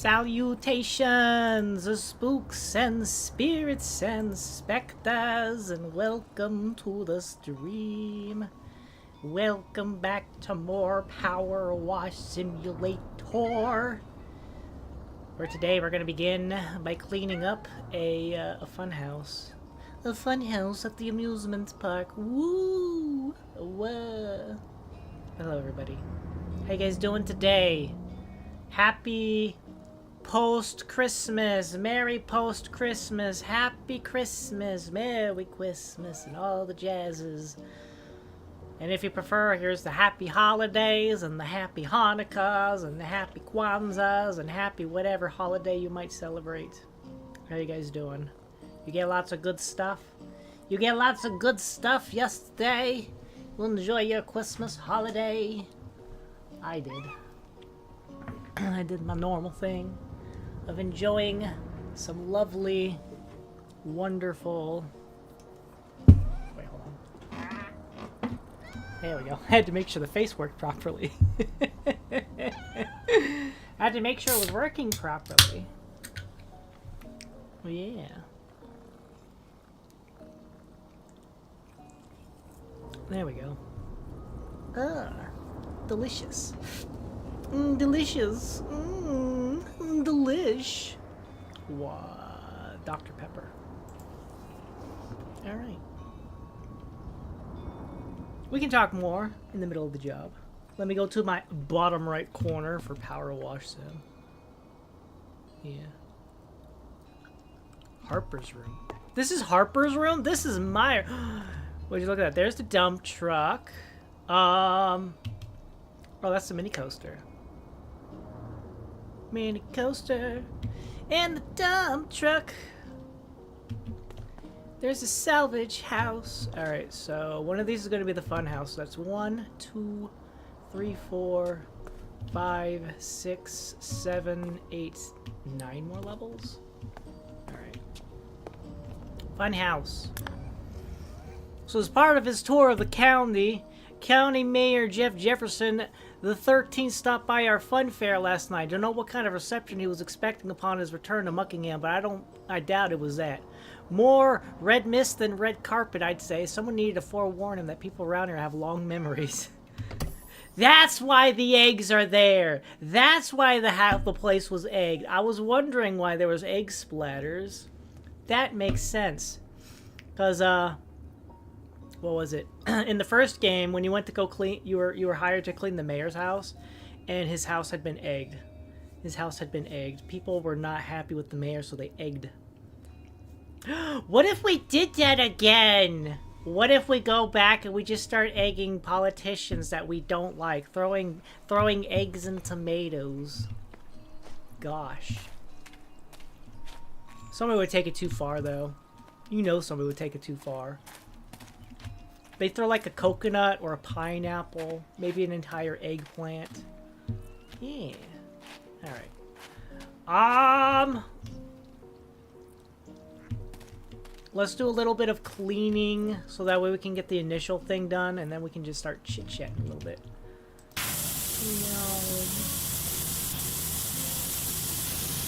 Salutations, spooks and spirits and specters, and welcome to the stream. Welcome back to more Powerwash Simulator. For today, we're going to begin by cleaning up a fun house. A fun house at the amusement park. Woo! Whoa. Hello, everybody. How you guys doing today? Happy post-Christmas, Merry post-Christmas, Happy Christmas, Merry Christmas, and all the jazzes. And if you prefer, here's the Happy Holidays, and the Happy Hanukkahs, and the Happy Kwanzas, and Happy whatever holiday you might celebrate. How you guys doing? You get lots of good stuff? You get lots of good stuff yesterday? You enjoy your Christmas holiday? I did. I did my normal thing of enjoying some lovely, wonderful... Wait, hold on. There we go. I had to make sure the face worked properly. I had to make sure it was working properly. Oh, yeah. There we go. Ah, delicious. Delicious. Delish. What? Dr. Pepper. Alright. We can talk more in the middle of the job. Let me go to my bottom right corner for Powerwash Sim. Yeah. Harper's room. This is Harper's room? This is my... Would you look at that? There's the dump truck. Oh, that's the mini coaster. Mini coaster and the dump truck. There's a salvage house. Alright, so one of these is going to be the fun house. So that's 1, 2, 3, 4, 5, 6, 7, 8, 9 more levels. Alright. Fun house. So as part of his tour of the county, County Mayor Jeff Jefferson the 13th stopped by our fun fair last night. Don't know what kind of reception he was expecting upon his return to Muckinghaw, but I doubt it was that. More red mist than red carpet, I'd say. Someone needed to forewarn him that people around here have long memories. That's why the eggs are there. That's why the place was egged. I was wondering why there was egg splatters. That makes sense. Because, what was it? In the first game, when you went to go clean, you were hired to clean the mayor's house, and his house had been egged. His house had been egged. People were not happy with the mayor, so they egged. What if we did that again? What if we go back and we just start egging politicians that we don't like, throwing eggs and tomatoes? Gosh. Somebody would take it too far, though. You know somebody would take it too far. They throw like a coconut or a pineapple, maybe an entire eggplant. Yeah. Alright. Let's do a little bit of cleaning so that way we can get the initial thing done and then we can just start chit-chatting a little bit.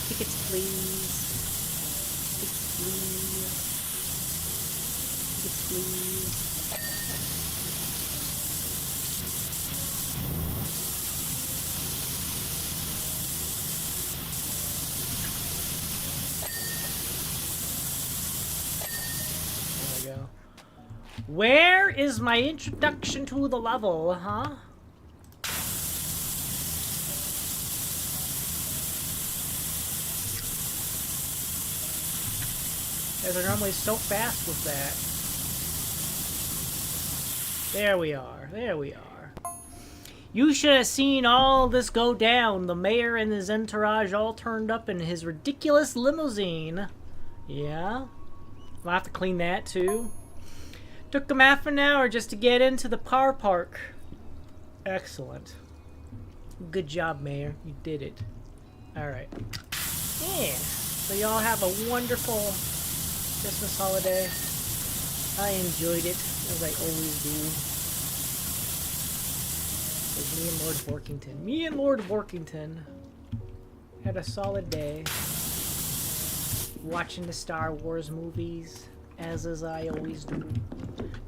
Tickets, please. Tickets, please. Tickets, please. Where is my introduction to the level, huh? They're normally so fast with that. There we are. There we are. You should have seen all this go down. The mayor and his entourage all turned up in his ridiculous limousine. Yeah? I'll have to clean that too. Took them half an hour just to get into the power park. Excellent. Good job, Mayor. You did it. Alright. Yeah. So y'all have a wonderful Christmas holiday. I enjoyed it, as I always do. There's me and Lord Borkington. Me and Lord Borkington. Had a solid day. Watching the Star Wars movies, as I always do.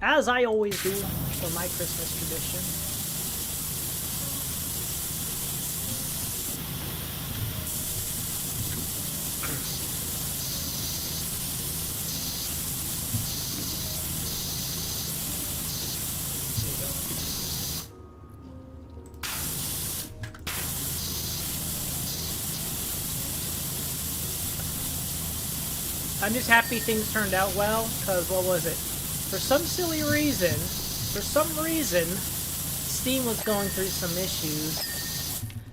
As I always do for my Christmas tradition. I'm just happy things turned out well, because what was it? For some silly reason, Steam was going through some issues.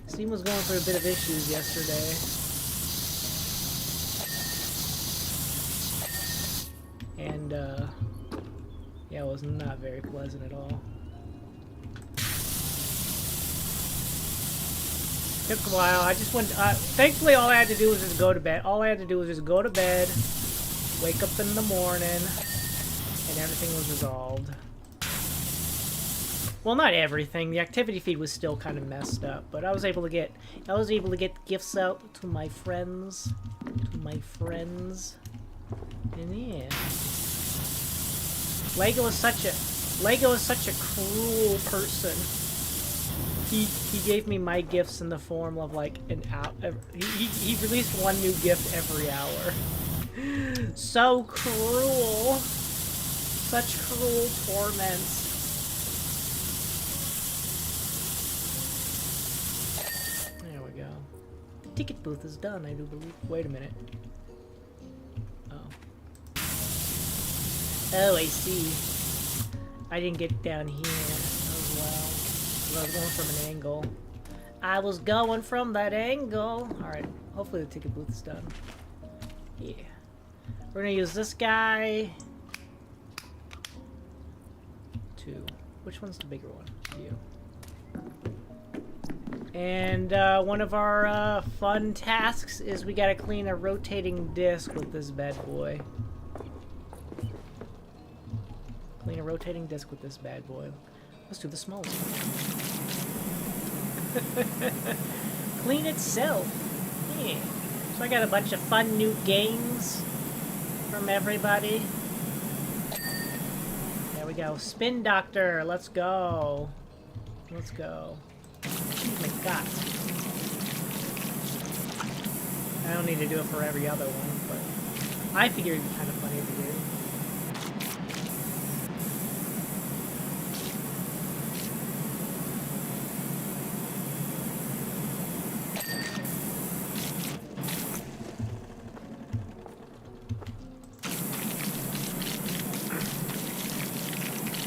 Steam was going through a bit of issues yesterday. And, yeah, it was not very pleasant at all. Took a while. I just went, thankfully all I had to do was just go to bed. All I had to do was just go to bed, wake up in the morning, and everything was resolved. Well, not everything. The activity feed was still kind of messed up, but I was able to get gifts out to my friends, and yeah. Lego is such a cruel person. He gave me my gifts in the form of like an hour. He released one new gift every hour. So cruel. Such cruel torment. There we go. The ticket booth is done, I do believe. Wait a minute. Oh. Oh, I see. I didn't get down here as well. I was going from an angle. I was going from that angle. Alright, hopefully the ticket booth is done. Yeah. We're gonna use this guy. 2. Which one's the bigger one? You. And one of our fun tasks is we gotta clean a rotating disc with this bad boy. Clean a rotating disc with this bad boy. Let's do the smallest one. Clean itself. Yeah. So I got a bunch of fun new games from everybody. There we go. Spin Doctor. Let's go. Let's go. Oh my god. I don't need to do it for every other one, but I figured it'd be kind of funny to do.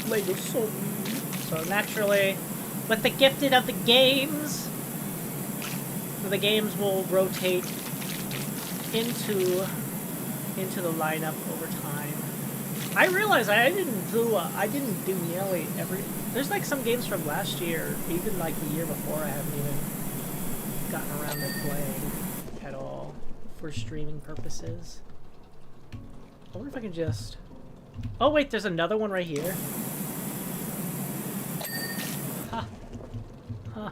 Lego so naturally, with the gifted of the games, the games will rotate into the lineup over time. I realize I didn't do nearly every. There's like some games from last year, even like the year before, I haven't even gotten around to playing at all for streaming purposes. I wonder if I can just. Oh wait, there's another one right here. Ha. Huh.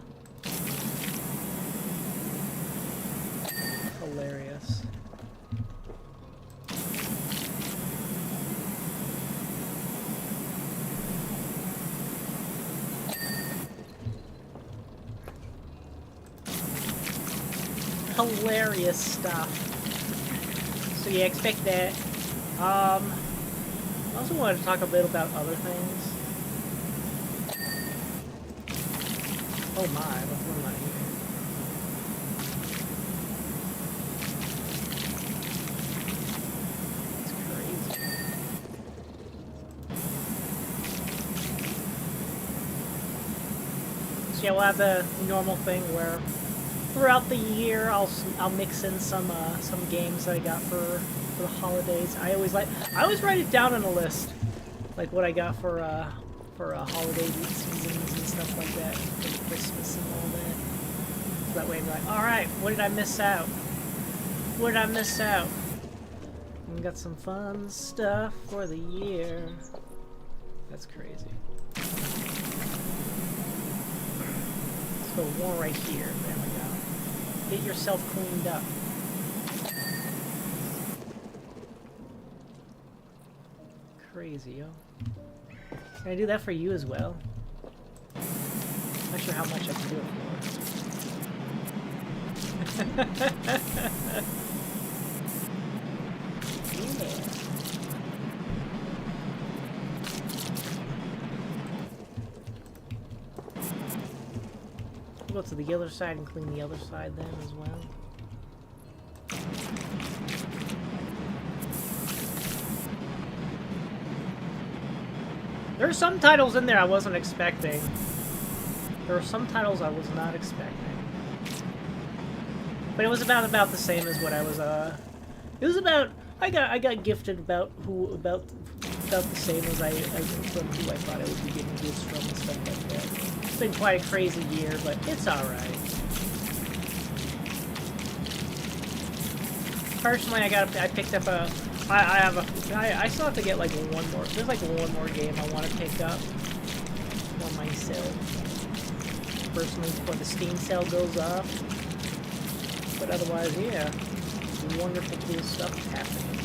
Hilarious. Hilarious stuff. So yeah, expect that. I also wanted to talk a bit about other things. Oh my, what's going on here? That's crazy. So yeah, we'll have the normal thing where throughout the year I'll mix in some games that I got for the holidays. I always write it down on a list, like what I got for holiday seasons and stuff like that, for Christmas and all that. So that way I'm like, all right, what did I miss out? What did I miss out? And we got some fun stuff for the year. That's crazy. Let's go one right here. There we go. Get yourself cleaned up. Crazy, yo. Can I do that for you as well? Not sure how much I can do it for. Go to the other side and clean the other side then as well. There are some titles in there I wasn't expecting. There were some titles I was not expecting. But it was about the same as what I was it was about I got gifted about the same as I from who I thought I would be getting gifts from and stuff like that. It's been quite a crazy year, but it's alright. Personally, I picked up a I still have to get like one more. There's like one more game I want to pick up for myself. Personally, before the Steam sale goes up. But otherwise, yeah, wonderful, cool stuff happening.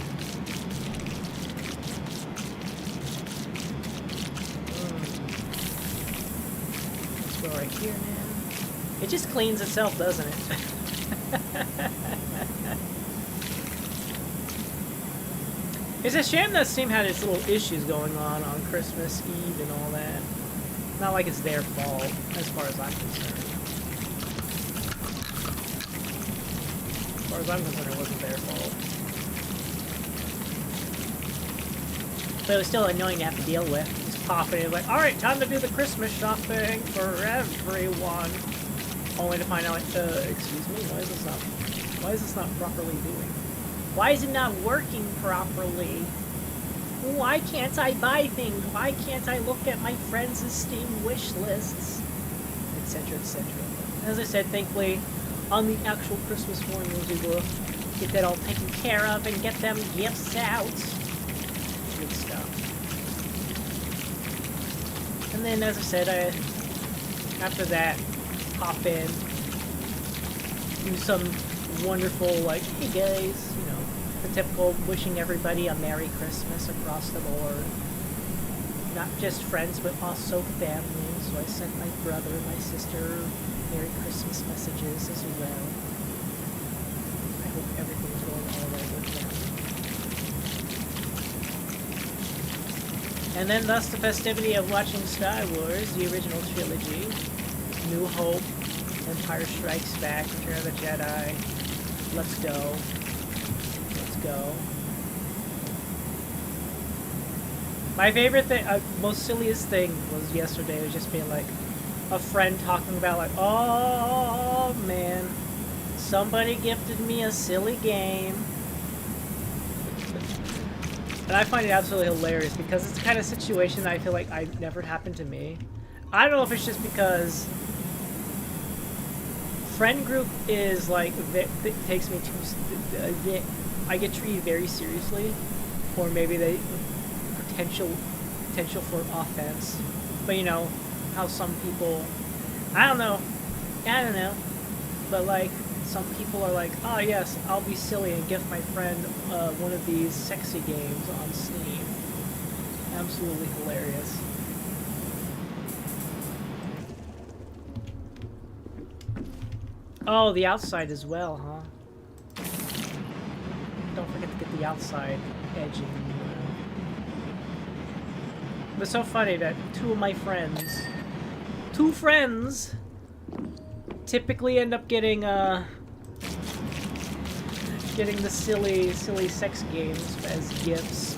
Let's go right here now. It just cleans itself, doesn't it? It's a shame that Steam had its little issues going on Christmas Eve and all that. Not like it's their fault, as far as I'm concerned. As far as I'm concerned, it wasn't their fault. But it was still annoying to have to deal with. Just popping in like, alright, time to do the Christmas shopping for everyone. Only to find out, excuse me, why is this not properly doing? Why is it not working properly? Why can't I buy things? Why can't I look at my friends' Steam wish lists? Etc, etc. As I said, thankfully, on the actual Christmas morning, we'll be able to get that all taken care of and get them gifts out. Good stuff. And then, as I said, after that, pop in, do some wonderful, like, hey guys, you know, the typical wishing everybody a Merry Christmas across the board. Not just friends, but also family. So I sent my brother and my sister Merry Christmas messages as well. I hope everything's going all right with them. And then thus the festivity of watching Star Wars, the original trilogy, New Hope, Empire Strikes Back, Return of the Jedi. Let's go. Let's go. My favorite thing, most silliest thing was yesterday was just being like, a friend talking about like, oh man, somebody gifted me a silly game. And I find it absolutely hilarious because it's the kind of situation that I feel like never happened to me. I don't know if it's just because friend group is like, it takes me too, I get treated very seriously, or maybe they potential for offense. But you know how some people, I don't know, but like some people are like, oh yes, I'll be silly and gift my friend one of these sexy games on Steam. Absolutely hilarious. Oh, the outside as well, huh? Don't forget to get the outside edging. But it's so funny that two friends, typically end up getting the silly sex games as gifts.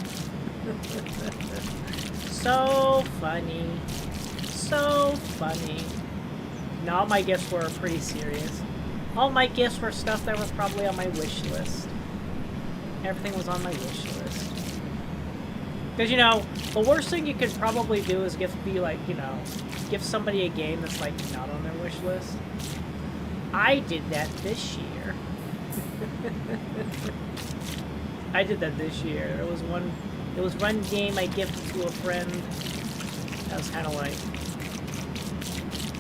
So funny. So funny. No, all my gifts were pretty serious. All my gifts were stuff that was probably on my wish list. Everything was on my wish list. Because, you know, the worst thing you could probably do is gift somebody a game that's, like, not on their wish list. I did that this year. I did that this year. There was one game I gifted to a friend that was kind of like,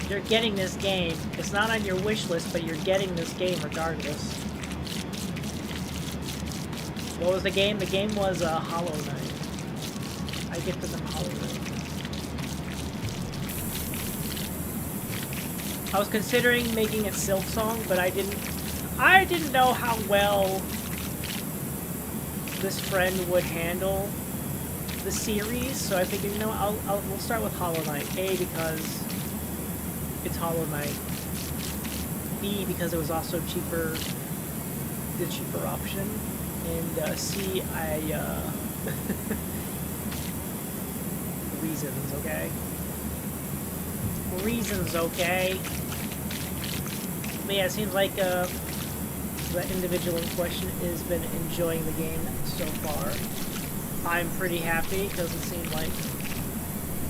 You're getting this game. It's not on your wish list, but you're getting this game regardless. What was the game? The game was Hollow Knight. I gifted them Hollow Knight. I was considering making it Silksong, but I didn't know how well this friend would handle the series, so I figured, you know, we'll start with Hollow Knight. A, because it's Hollow Knight. B, because it was also cheaper, the cheaper option. And C, reasons, okay? Reasons, okay? But yeah, it seems like the individual in question has been enjoying the game so far. I'm pretty happy because it seemed like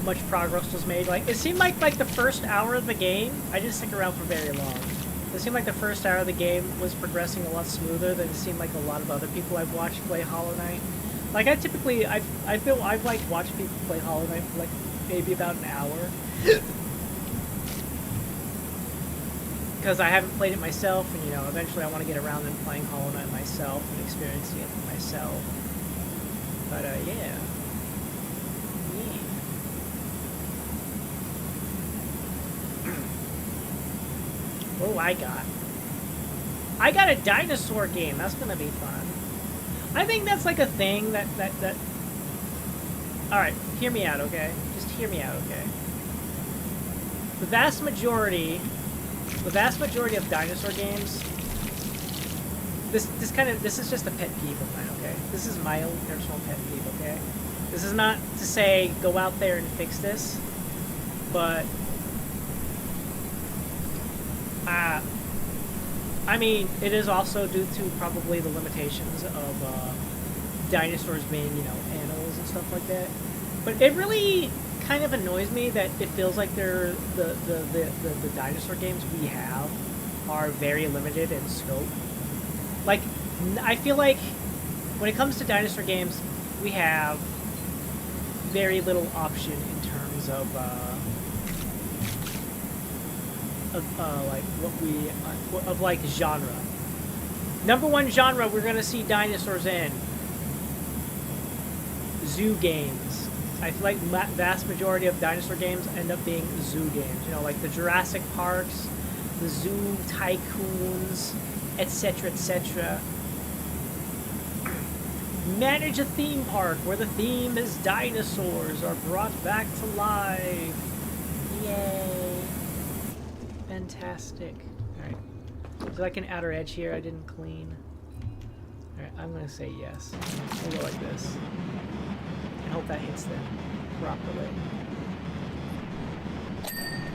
much progress was made. Like, it seemed like the first hour of the game, I didn't stick around for very long. It seemed like the first hour of the game was progressing a lot smoother than it seemed like a lot of other people I've watched play Hollow Knight. Like, I feel I've like watched people play Hollow Knight for like maybe about an hour. Because I haven't played it myself, and you know, eventually I want to get around and playing Hollow Knight myself and experiencing it for myself. But yeah. What do I got? I got a dinosaur game. That's gonna be fun. I think that's like a thing that. Alright, hear me out, okay? Just hear me out, okay? The vast majority of dinosaur games, this is just a pet peeve of mine, okay? This is my own personal pet peeve, okay? This is not to say go out there and fix this, but I mean, it is also due to probably the limitations of dinosaurs being, you know, animals and stuff like that. But it really kind of annoys me that it feels like the dinosaur games we have are very limited in scope. Like, I feel like when it comes to dinosaur games, we have very little option in terms of like like genre. Number one genre we're gonna see dinosaurs in: zoo games. I feel like vast majority of dinosaur games end up being zoo games. You know, like the Jurassic Parks, the Zoo Tycoons, etc., etc. Manage a theme park where the theme is dinosaurs are brought back to life. Yay. Fantastic. Alright. Is like an outer edge here I didn't clean? Alright, I'm gonna say yes. We'll go like this. And hope that hits them properly.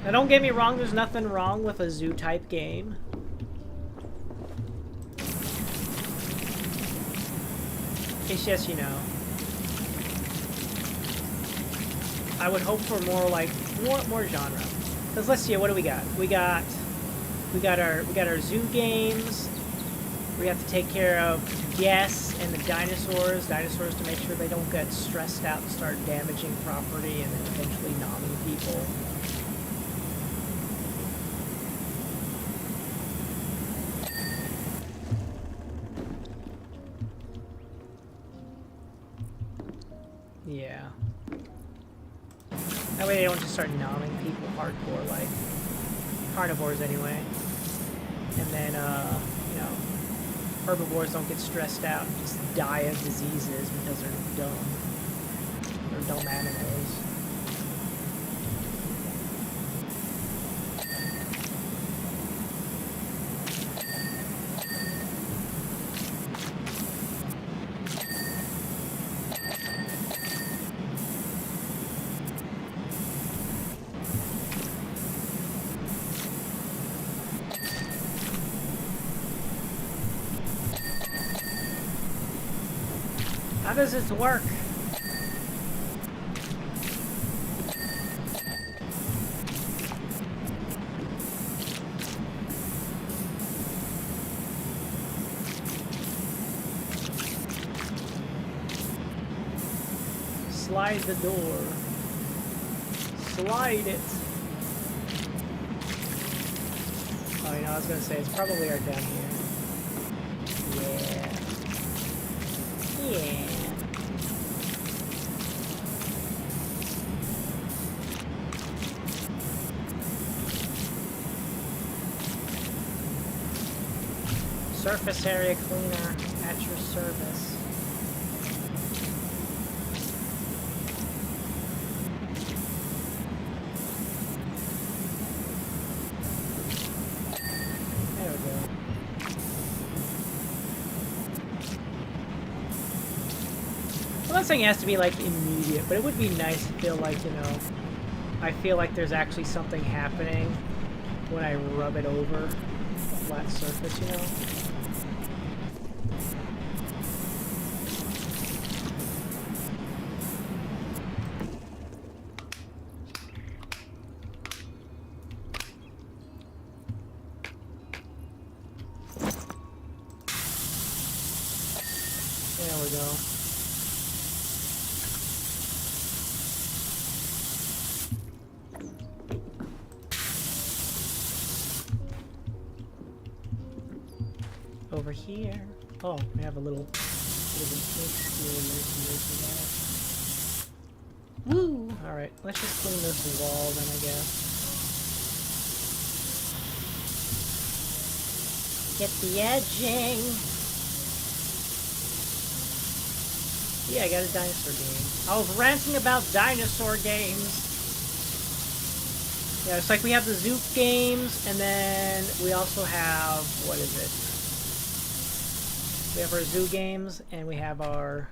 Now don't get me wrong, there's nothing wrong with a zoo type game. It's just, you know, I would hope for more like more genre. Because let's see, what do we got? We got our zoo games. We have to take care of guests and the dinosaurs to make sure they don't get stressed out and start damaging property and then eventually nomming people. Yeah. That way they don't just start nomming people hardcore, like carnivores anyway. And then, you know, herbivores don't get stressed out and just die of diseases because they're dumb. They're dumb animals. How does this work? Slide the door. Slide it. Oh, you know, I was gonna say it's probably right down here. Yeah. Yeah. Surface area cleaner at your service. There we go. I'm not saying it has to be like immediate, but it would be nice to feel like, you know, I feel like there's actually something happening when I rub it over a flat surface, you know? There we go. Over here. Oh, we have a little woo! Alright, let's just clean this wall then, I guess. Get the edging! Yeah, I got a dinosaur game. I was ranting about dinosaur games! Yeah, it's like we have the Zook games, and then we also have, what is it? We have our zoo games, and we have our...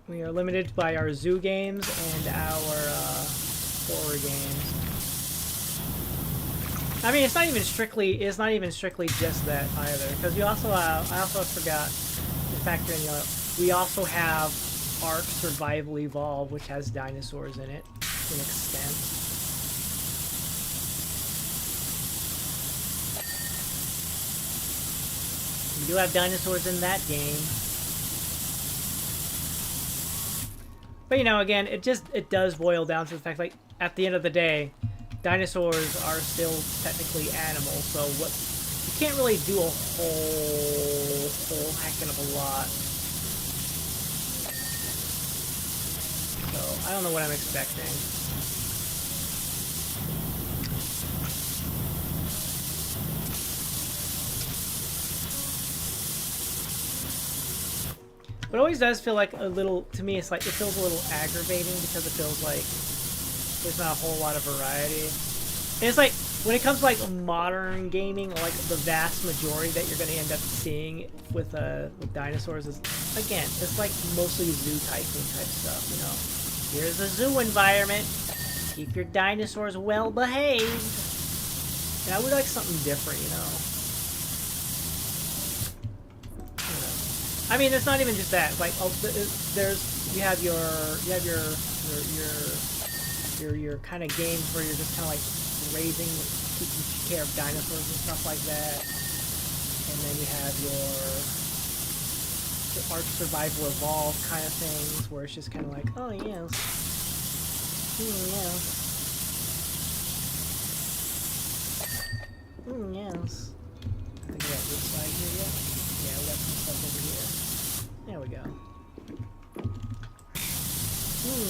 We are limited by our zoo games and our horror games. I mean, it's not even strictly just that either, because you also I also forgot to factor in, you know, we also have Ark Survival Evolve, which has dinosaurs in it to an extent. We do have dinosaurs in that game. But you know, again, it does boil down to the fact, like, at the end of the day, dinosaurs are still technically animals, so what you can't really do a whole heckin' of a lot. So I don't know what I'm expecting. But it always does feel like a little, to me, it's like, it feels a little aggravating because it feels like there's not a whole lot of variety. And it's like, when it comes to like modern gaming, like the vast majority that you're going to end up seeing with dinosaurs is, again, it's like mostly zoo tycoon type stuff, you know. Here's a zoo environment. Keep your dinosaurs well behaved. And I would like something different, you know. I mean, it's not even just that. Like, you have your kind of games where you're just kind of like taking care of dinosaurs and stuff like that, and then you have your Ark Survival Evolve kind of things where it's just kind of like, oh yes, yes, yes. I think we got this side here yet. Yeah, we got some stuff over here. There we go.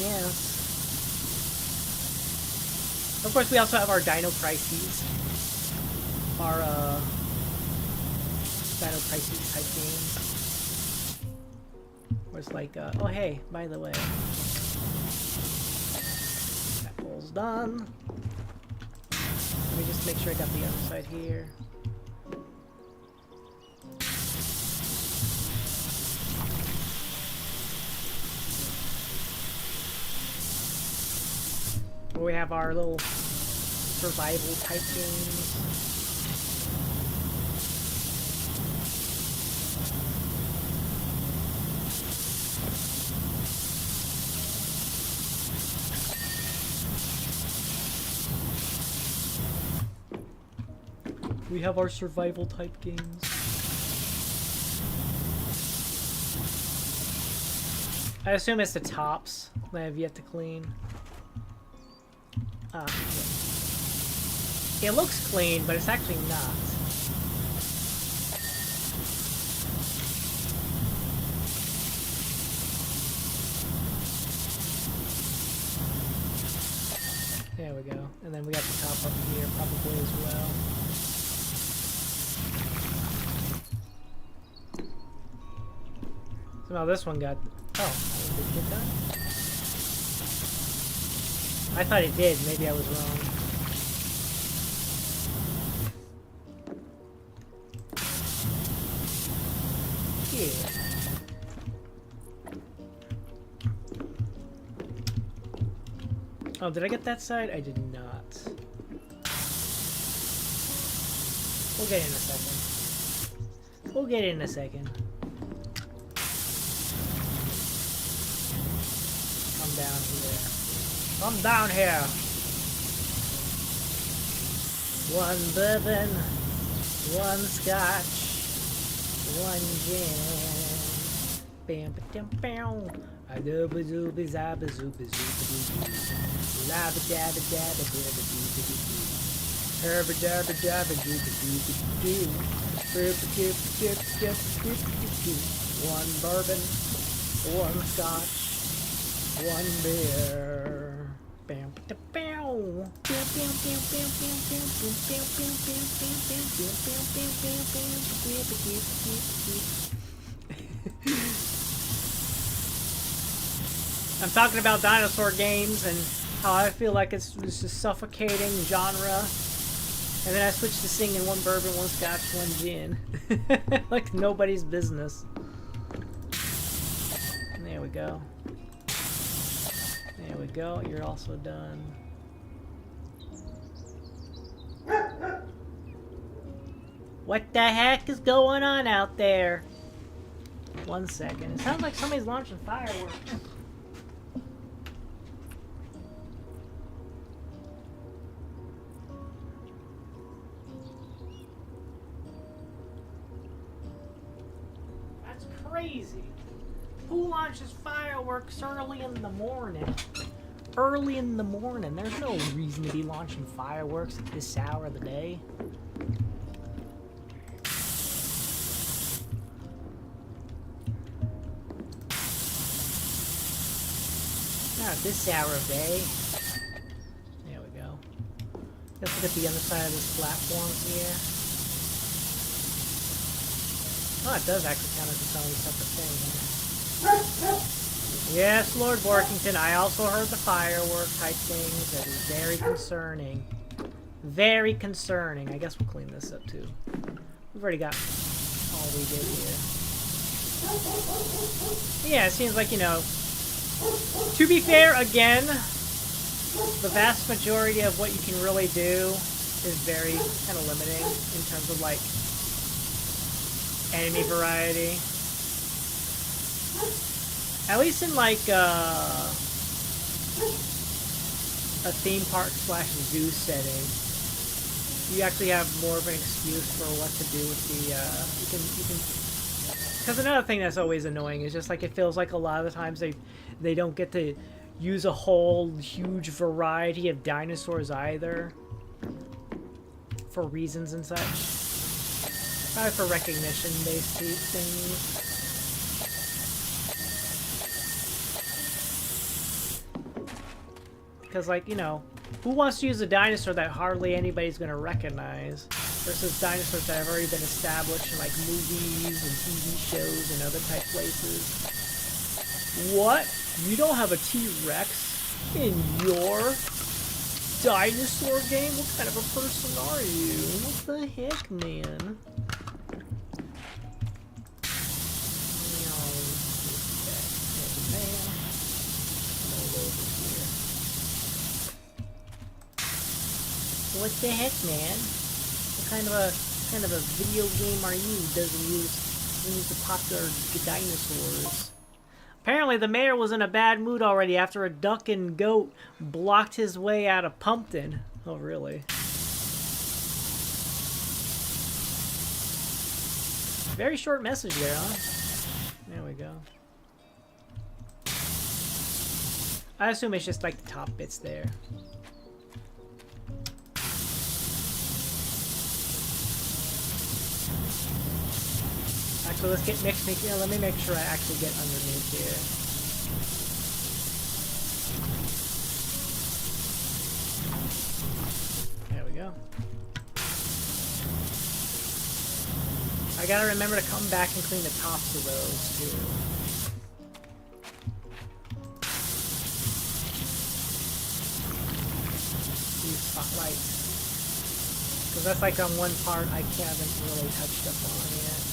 Yes. Of course, we also have our Dino Crises. Our, Dino Crises type games. Where it's like, oh hey, by the way. That pole's done. Let me just make sure I got the other side here. Where we have our little survival type games. We have our survival type games. I assume it's the tops that I have yet to clean. It looks clean, but it's actually not. There we go. And then we got the top up here probably as well. Somehow this one got... Oh, did it get done? I thought it did. Maybe I was wrong. Yeah. Oh, did I get that side? I did not. We'll get it in a second. We'll get it in a second. Come down here. Come down here. One bourbon, one scotch, one gin. Bam ba dum bam. A dooba dooba zabba zooba zooba doo. Labba dabba dabba dabba dooba doo. Herba dabba dabba dooba dooba doo. Dooba dooba dooba dooba dooba doo. One bourbon, one scotch, one beer. Bam ba dum bam. Bam bam bam bam bam bam bam bam bam bam bam bam bam bam bam bam bam bam bam bam. I'm talking about dinosaur games and how I feel like it's just a suffocating genre. And then I switch to singing one bourbon, one scotch, one gin. Like nobody's business. There we go. There we go. You're also done. What the heck is going on out there? 1 second. It sounds like somebody's launching fireworks. Crazy. Who launches fireworks early in the morning? Early in the morning. There's no reason to be launching fireworks at this hour of the day. Not at this hour of day. There we go. Let's look at the other side of this platform here. Oh, it does actually count as its own separate thing. Yes, Lord Borkington, I also heard the firework type things. That is very concerning. Very concerning. I guess we'll clean this up too. We've already got all we did here. Yeah, it seems like, you know, to be fair, again, the vast majority of what you can really do is very kind of limiting in terms of, like, enemy variety. At least in like a theme park / zoo setting, you actually have more of an excuse for what to do with the you can because another thing that's always annoying is just like it feels like a lot of the times they don't get to use a whole huge variety of dinosaurs either for reasons and such. Probably for recognition-based things. Because, like, you know, who wants to use a dinosaur that hardly anybody's going to recognize versus dinosaurs that have already been established in, like, movies and TV shows and other type places? What? You don't have a T-Rex in your dinosaur game? What kind of a person are you? What the heck, man? What the heck, man? What kind of a video game are you? Doesn't use the popular dinosaurs. Apparently, the mayor was in a bad mood already after a duck and goat blocked his way out of Pumpkin. Oh, really? Very short message there, huh? There we go. I assume it's just like the top bits there. Actually, let's get mixed here. Let me make sure I actually get underneath here. There we go. I gotta remember to come back and clean the tops of those too. These spotlights. Because that's like on one part I haven't really touched up on yet.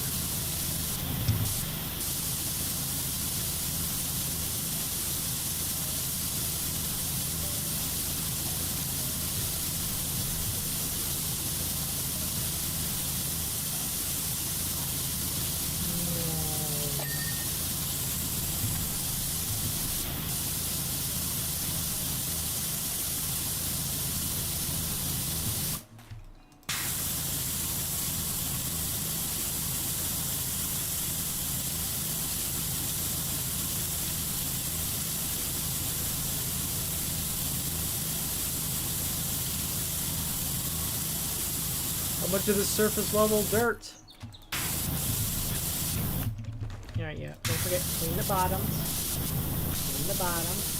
How much of the surface level dirt? Alright, yeah. Don't forget, clean the bottoms. Clean the bottoms.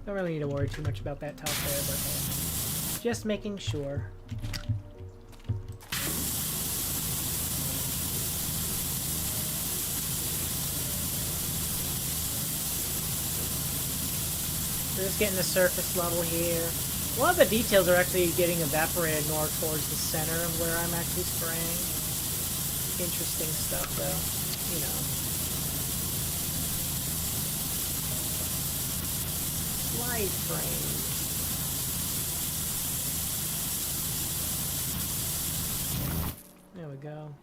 Don't really need to worry too much about that top there, but just making sure. We're just getting the surface level here. A lot of the details are actually getting evaporated more towards the center of where I'm actually spraying. Interesting stuff though, you know. Slide frame. There we go.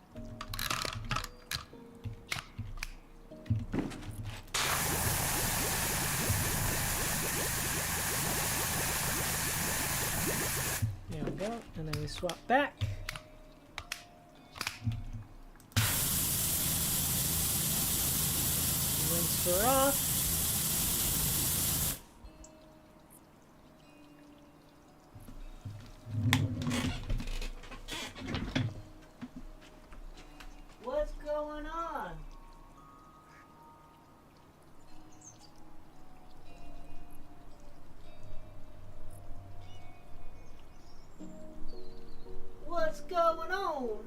There we go, and then we swap back. Rinse her off. What's going on? What's going on?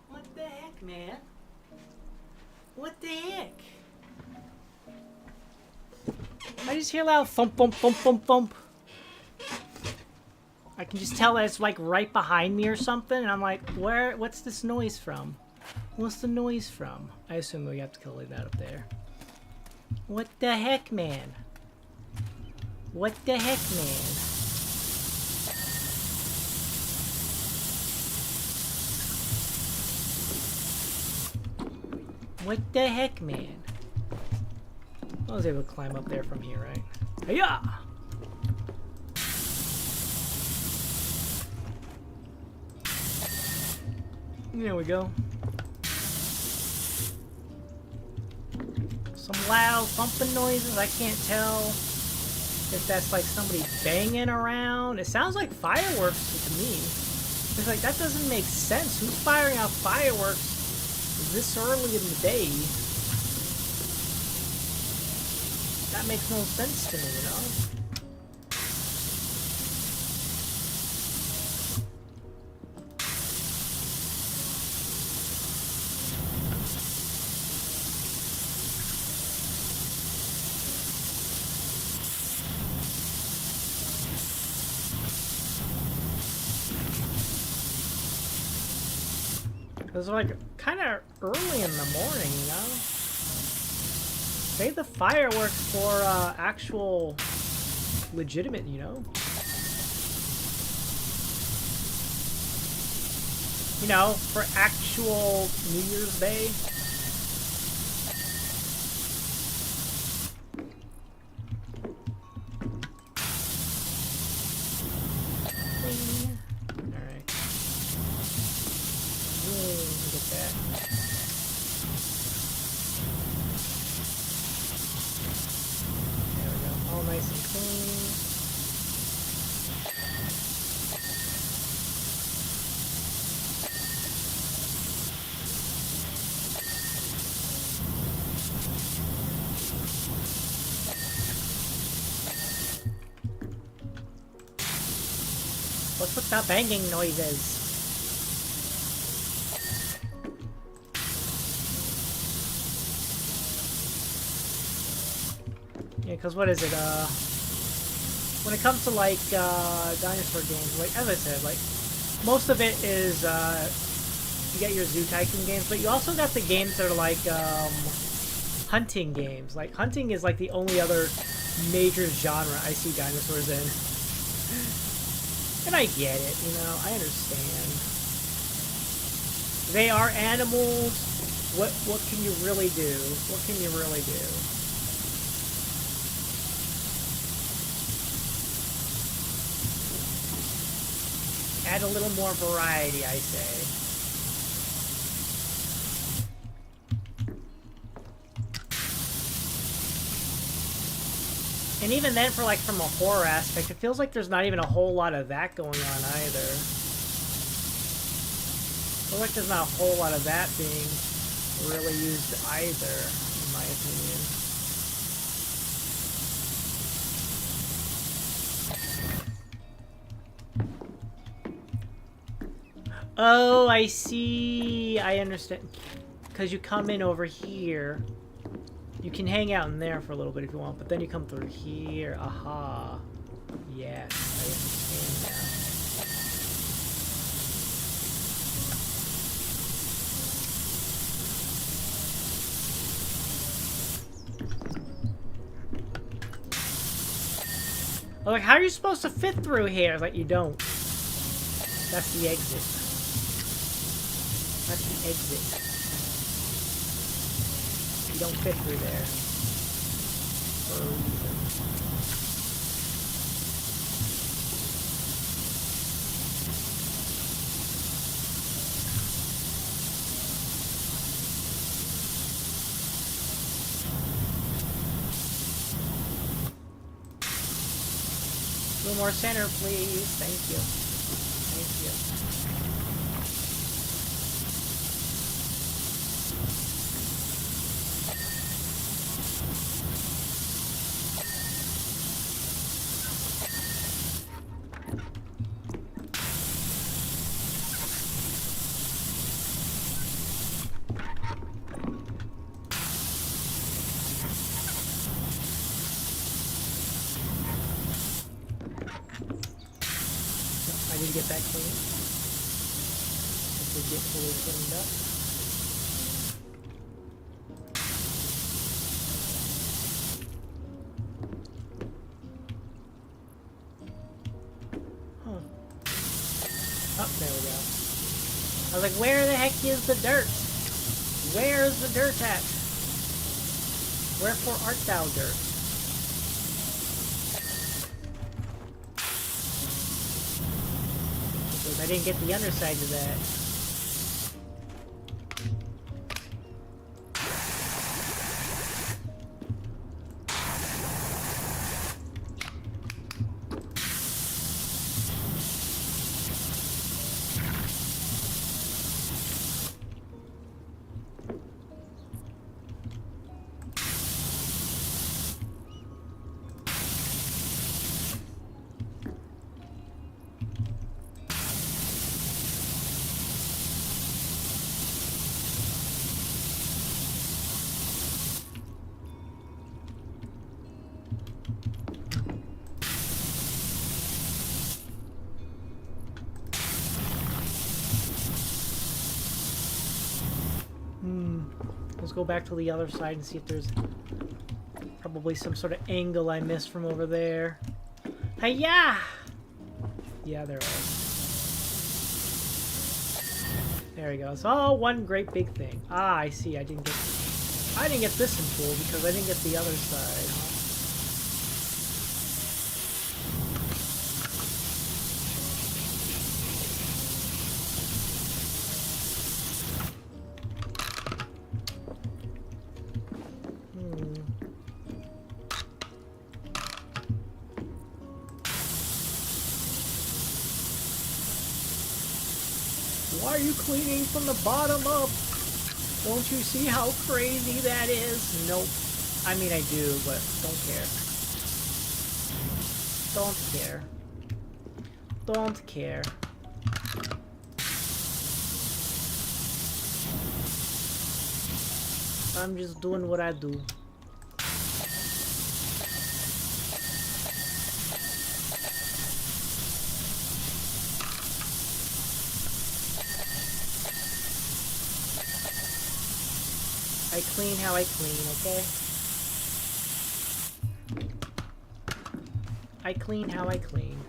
What the heck, man? What the heck? I just hear loud thump, thump, thump, thump, thump. I can just tell that it's like right behind me or something, and I'm like, where? What's this noise from? What's the noise from? I assume we have to kill that up there. What the heck, man? What the heck, man? What the heck, man? I was able to climb up there from here, right? Hiya! There we go. Some loud thumping noises. I can't tell if that's like somebody banging around. It sounds like fireworks to me. It's like, that doesn't make sense. Who's firing out fireworks this early in the day? That makes no sense to me, you know? It was like kind of early in the morning, you know? Save the fireworks for actual legitimate, you know? You know, for actual New Year's Day. Alright. Look at that. There we go. All nice and clean. What's with the banging noises? Yeah, because what is it, when it comes to, like, dinosaur games, like, as I said, like, most of it is, you get your Zoo Tycoon games, but you also got the games that are, like, hunting games. Like, hunting is, like, the only other major genre I see dinosaurs in. And I get it, you know, I understand. They are animals. What can you really do? What can you really do? Add a little more variety, I say. And even then, for like from a horror aspect, it feels like there's not even a whole lot of that going on either. I feel like there's not a whole lot of that being really used either, in my opinion. Oh, I see. I understand. Because you come in over here. You can hang out in there for a little bit if you want, but then you come through here. Aha. Yes, I understand now. Like, how are you supposed to fit through here? Like, you don't. That's the exit. That's the exit. You don't fit through there. For a reason. A little more center, please. Thank you. Thank you. Get that clean. If we get fully cleaned up. Huh. Oh, there we go. I was like, where the heck is the dirt? Where's the dirt at? Wherefore art thou, dirt? I didn't get the underside of that. Let's go back to the other side and see if there's probably some sort of angle I missed from over there. Hi-ya! Yeah, there was. There we go. It's all one great big thing. Ah, I see. I didn't get this in full because I didn't get the other side. Why are you cleaning from the bottom up? Don't you see how crazy that is? Nope. I mean, I do, but don't care. Don't care. Don't care. I'm just doing what I do. I clean how I clean, okay? I clean how I clean.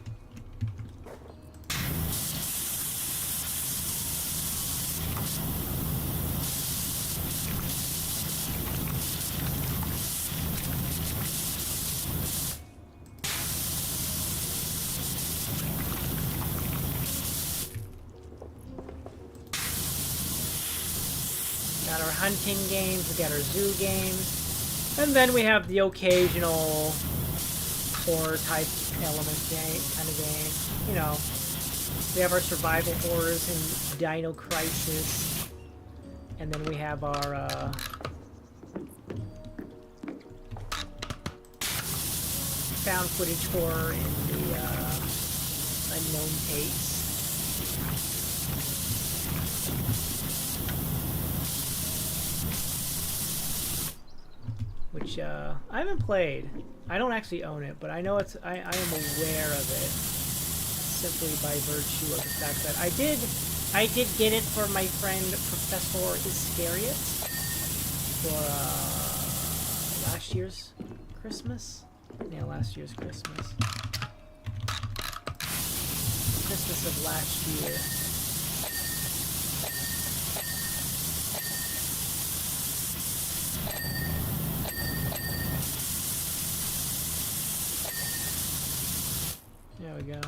Got our hunting games, we got our zoo games, and then we have the occasional horror type element game, kind of game. You know, we have our survival horrors and Dino Crisis, and then we have our found footage horror in the Unknown Tapes. Which I haven't played. I don't actually own it, but I know it's. I am aware of it simply by virtue of the fact that I did get it for my friend Professor Iscariot for last year's Christmas. Yeah, last year's Christmas. Christmas of last year. There we go.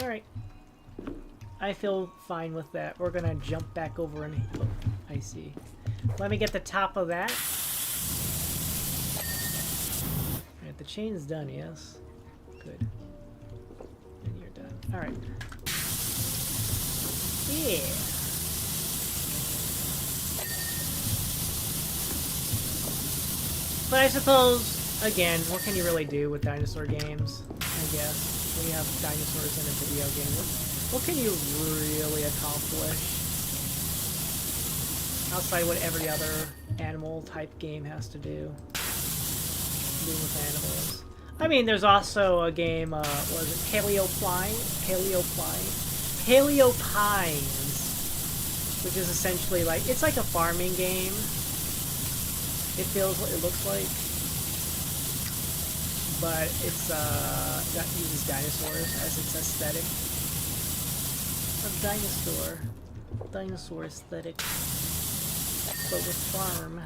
Alright. I feel fine with that. We're gonna jump back over and... Oh, I see. Let me get the top of that. Alright, the chain's done, yes? Good. And you're done. Alright. Yeah! But I suppose, again, what can you really do with dinosaur games? I guess. When you have dinosaurs in a video game, what can you really accomplish outside what every other animal type game has to do with animals? I mean, there's also a game, what is it, Paleopines, which is essentially like, it's like a farming game. It looks like. But it's that uses dinosaurs as its aesthetic. A dinosaur aesthetic, but with farm.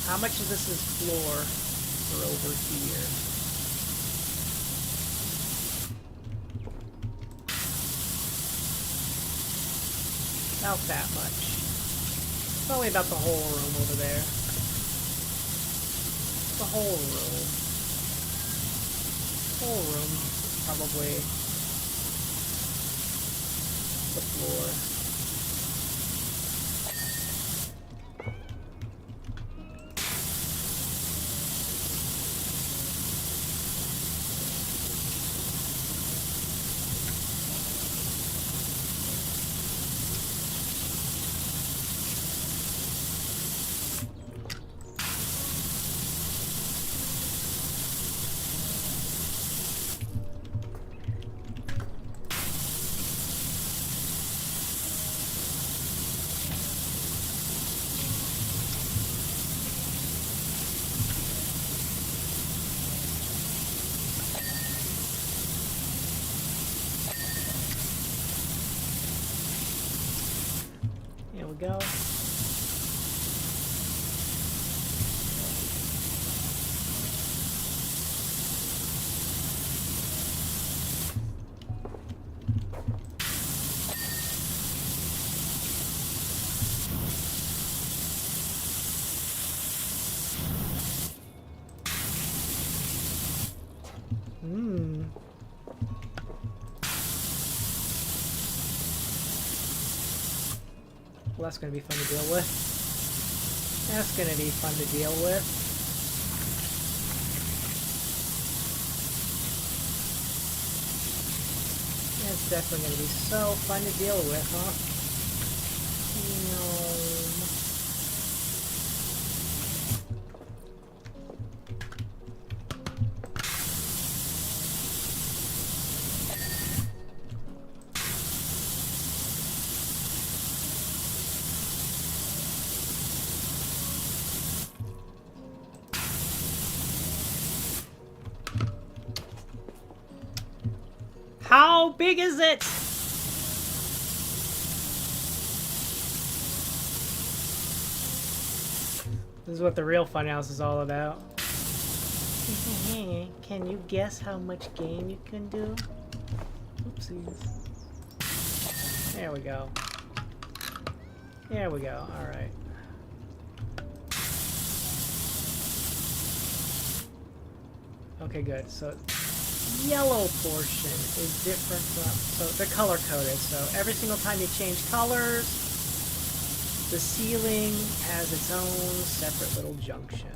How much of this is floor for over here? About that much. Probably about the whole room over there. The whole room. Probably the floor. we go. Well, that's going to be fun to deal with. That's going to be fun to deal with. That's definitely going to be so fun to deal with, huh? How big is it? This is what the real funhouse is all about. Can you guess how much game you can do? Oopsies. There we go. There we go. Alright. Okay, good. So yellow portion is different from, so they're color coded, so every single time you change colors, the ceiling has its own separate little junction.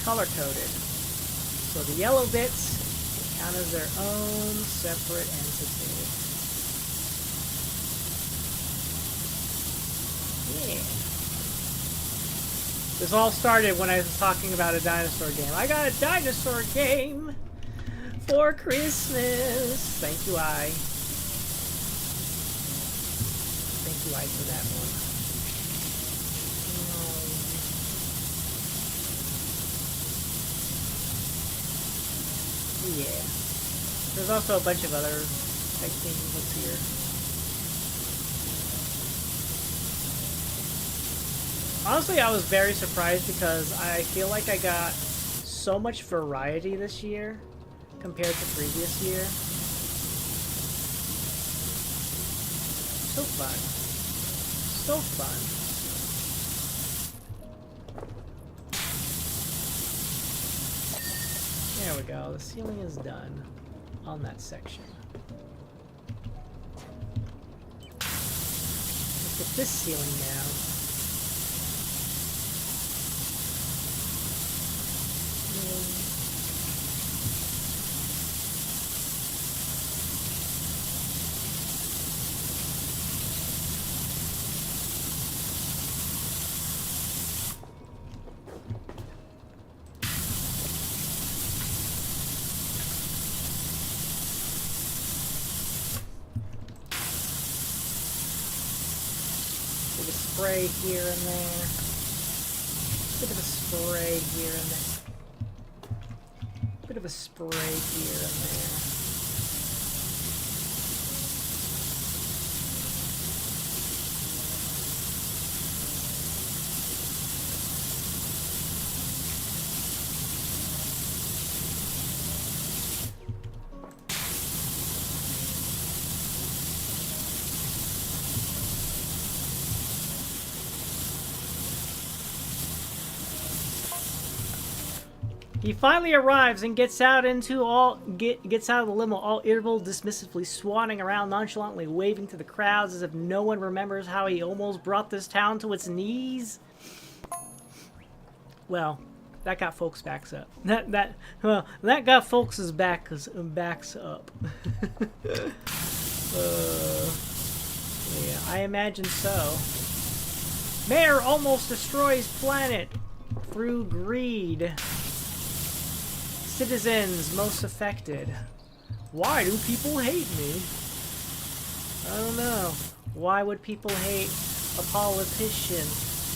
Color coded. So the yellow bits count as their own separate entity. Yeah. This all started when I was talking about a dinosaur game. I got a dinosaur game for Christmas. Thank you, I. Thank you, I, for that one. Yeah. There's also a bunch of other type things. What's here? Honestly, I was very surprised because I feel like I got so much variety this year compared to previous year. So fun. So fun. There we go. The ceiling is done on that section. Look at this ceiling now. Spray here and there. Bit of a spray here and there. Bit of a spray here and there. He finally arrives and gets out into gets out of the limo, all irritable, dismissively swatting around, nonchalantly waving to the crowds as if no one remembers how he almost brought this town to its knees. Well, that got folks' backs up. That got folks' backs up. Yeah, I imagine so. Mayor almost destroys planet through greed. Citizens most affected. Why do people hate me? I don't know. Why would people hate a politician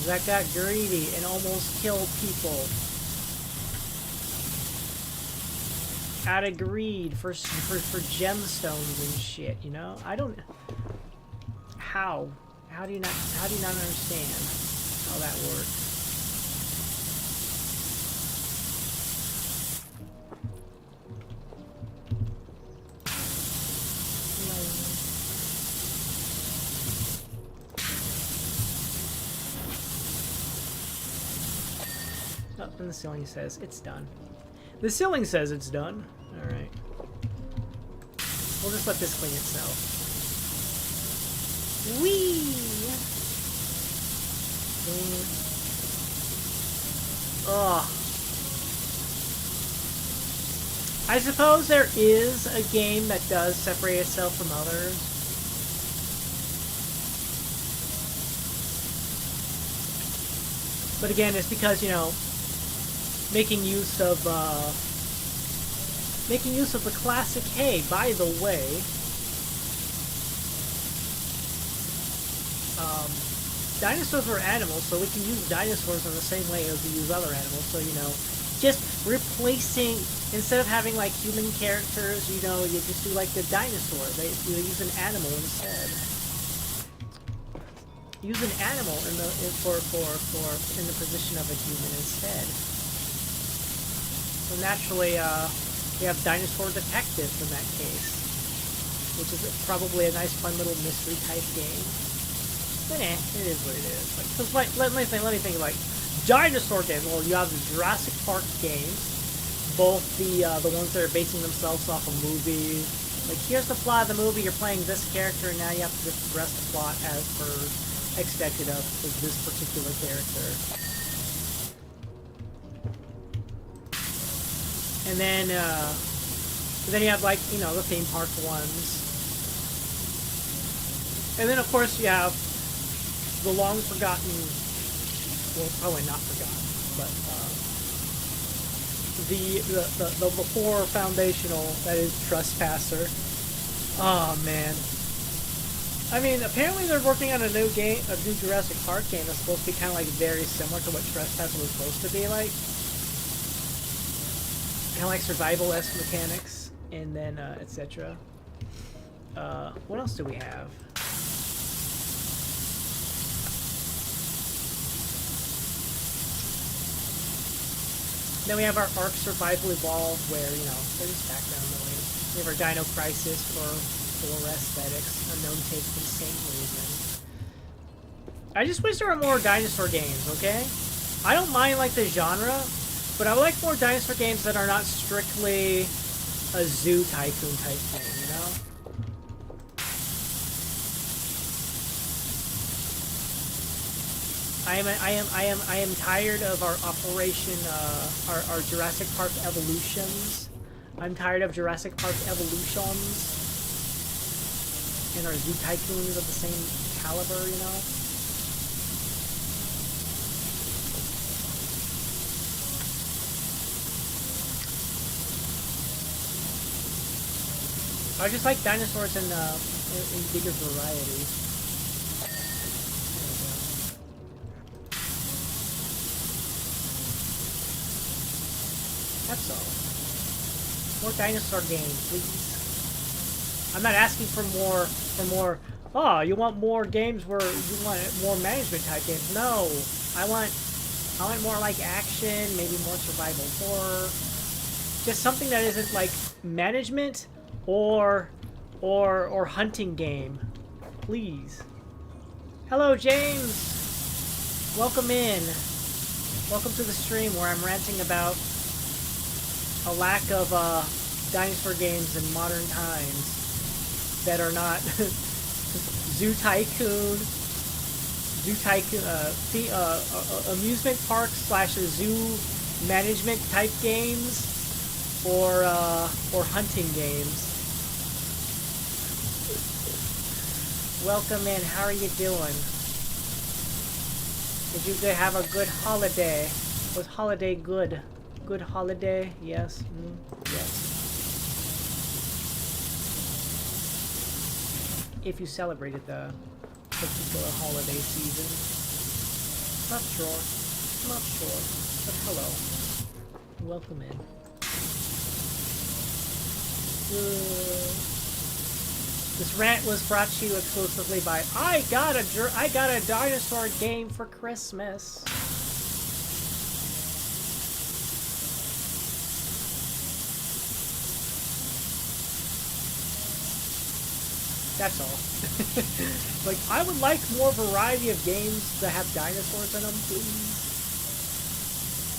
that got greedy and almost killed people? Out of greed for gemstones and shit, you know? I don't... How? How do you not understand how that works? Oh, and the ceiling says it's done. The ceiling says it's done. Alright. We'll just let this clean itself. Whee! Ugh. I suppose there is a game that does separate itself from others. But again, it's because, you know, making use of the classic, hey, by the way, dinosaurs are animals, so we can use dinosaurs in the same way as we use other animals. So, you know, just replacing, instead of having like human characters, you know, you just do like the dinosaur. You use an animal instead. Use an animal in the position of a human instead. So naturally, we have dinosaur detectives in that case, which is probably a nice, fun little mystery type game. But it is what it is. Like, cause let me think. Like dinosaur games. Well, you have the Jurassic Park games, both the ones that are basing themselves off a movie. Like, here's the plot of the movie. You're playing this character, and now you have to just progress the plot as per expected of this particular character. And then you have, like, you know, the theme park ones. And then, of course, you have the long forgotten, well, probably not forgotten, but the before foundational, that is Trespasser. Oh man. I mean, apparently they're working on a new Jurassic Park game that's supposed to be kind of like very similar to what Trespasser was supposed to be like. Kind of like survival-esque mechanics, and then etc. What else do we have? Then we have our Ark Survival Evolved, where, you know, there's background noise. We have our Dino Crisis for aesthetics, unknown taste for the same reason. I just wish there were more dinosaur games, okay? I don't mind, like, the genre, but I would like more dinosaur games that are not strictly a zoo tycoon type thing, you know? I am tired of our our Jurassic Park evolutions. I'm tired of Jurassic Park evolutions and our zoo tycoons of the same caliber, you know? I just like dinosaurs in bigger varieties. That's all. More dinosaur games, please. I'm not asking for more. Oh, you want more games where you want more management type games? No, I want more like action, maybe more survival horror. Just something that isn't like management or hunting game, please. Hello, James. Welcome in. Welcome to the stream where I'm ranting about a lack of dinosaur games in modern times that are not zoo tycoon, amusement park / zoo management type games, or hunting games. Welcome in. How are you doing? Did you have a good holiday? Was holiday good? Good holiday? Yes. Yes. If you celebrated the particular holiday season. Not sure. But hello. Welcome in. This rant was brought to you exclusively by I got a dinosaur game for Christmas. That's all. Like, I would like more variety of games that have dinosaurs in them, please.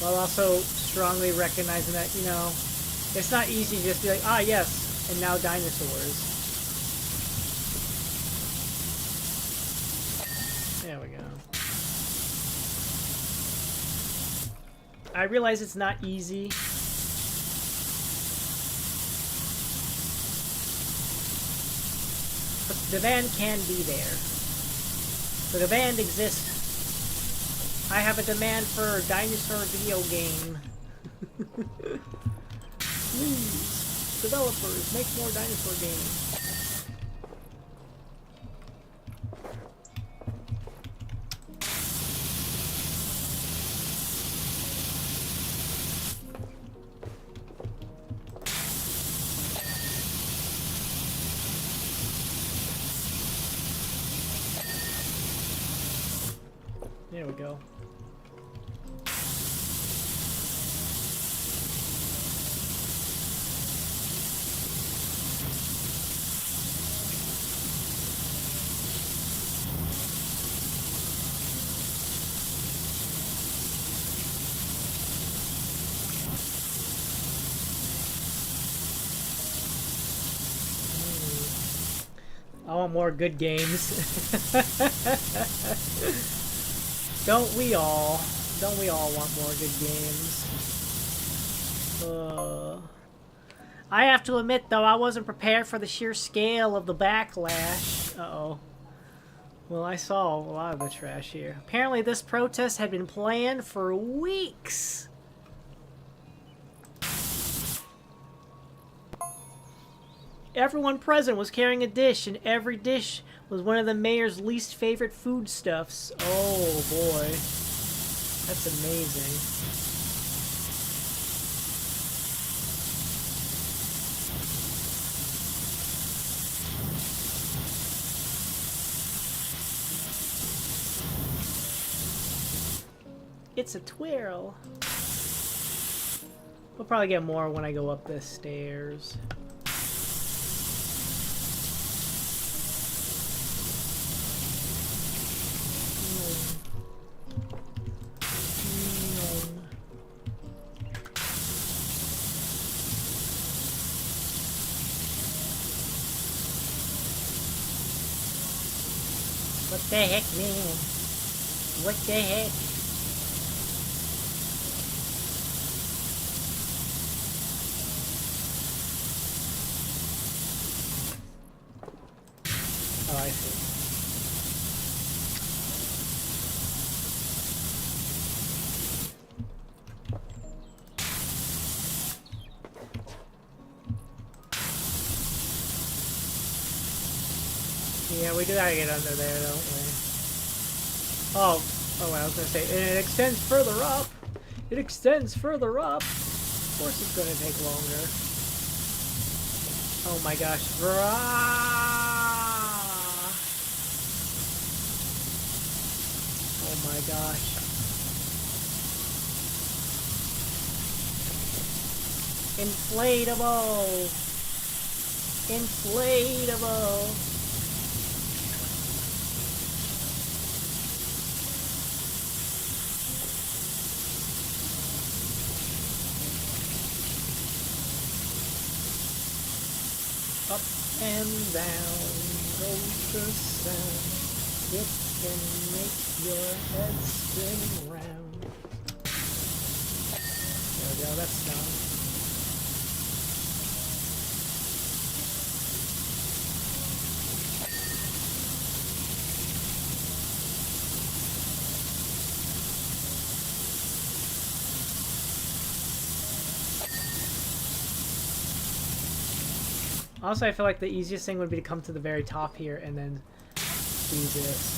While also strongly recognizing that, you know, it's not easy to just be like, ah, yes, and now dinosaurs. There we go. I realize it's not easy. But the demand can be there. The demand exists. I have a demand for a dinosaur video game. Please, developers, make more dinosaur games. There we go. I want more good games. Don't we all? Don't we all want more good games? I have to admit, though, I wasn't prepared for the sheer scale of the backlash. Uh-oh. Well, I saw a lot of the trash here. Apparently, this protest had been planned for weeks. Everyone present was carrying a dish, and every dish was one of the mayor's least favorite foodstuffs. Oh, boy. That's amazing. It's a twirl. We'll probably get more when I go up the stairs. What the heck, man? What the heck? Oh, I see. Yeah, we do gotta get under there, don't we? Oh, I was gonna say, and it extends further up. It extends further up. Of course it's gonna take longer. Oh my gosh. Oh my gosh. Inflatable. Inflatable. Up and down goes the sound. It can make your head spin round. There we go, that's done. Also, I feel like the easiest thing would be to come to the very top here and then do this.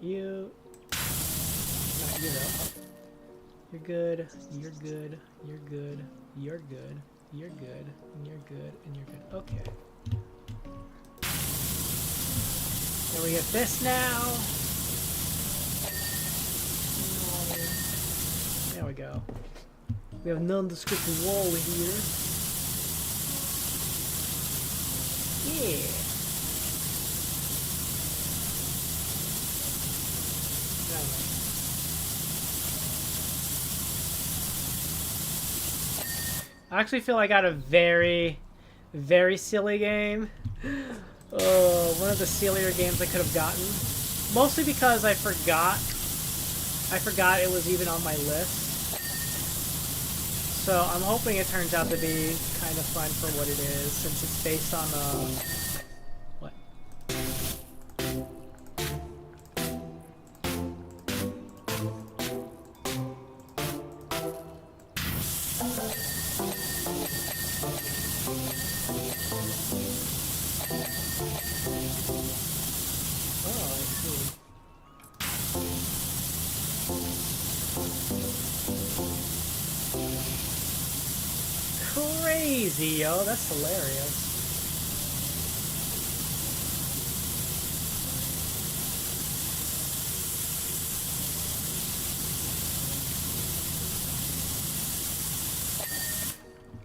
Not you. Not you though. You're good. You're good. You're good. You're good. You're good. And you're good. And you're good. Okay. And we get this now. There we go. We have a nondescript wall here. Yeah. I actually feel I got a very, very silly game. Oh, one of the sillier games I could have gotten. Mostly because I forgot it was even on my list. So I'm hoping it turns out to be kind of fun for what it is, since it's based on what? Oh, I see. Crazy, yo, that's hilarious.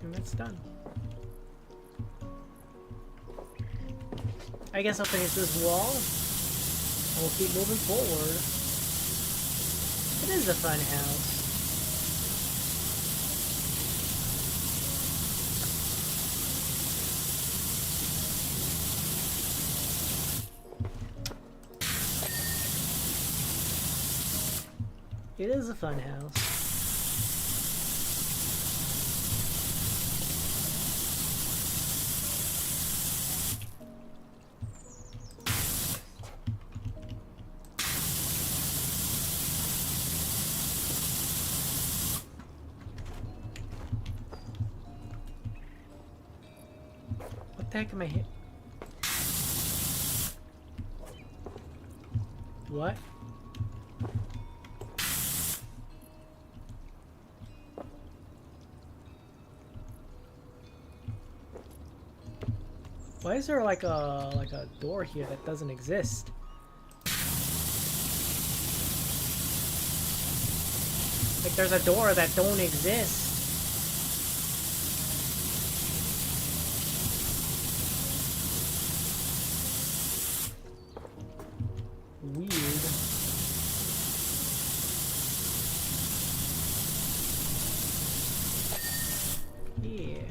And that's done. I guess I'll finish this wall, and we'll keep moving forward. It is a fun house. It is a fun house. What the heck am I hit? What? Why is there like a door here that doesn't exist? Like there's a door that don't exist. Weird. Yeah.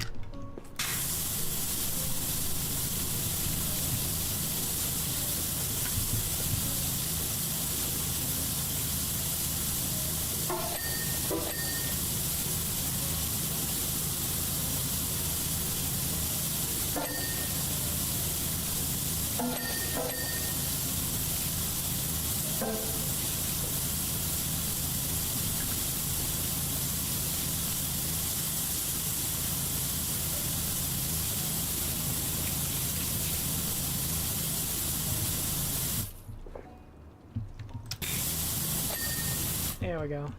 There we go.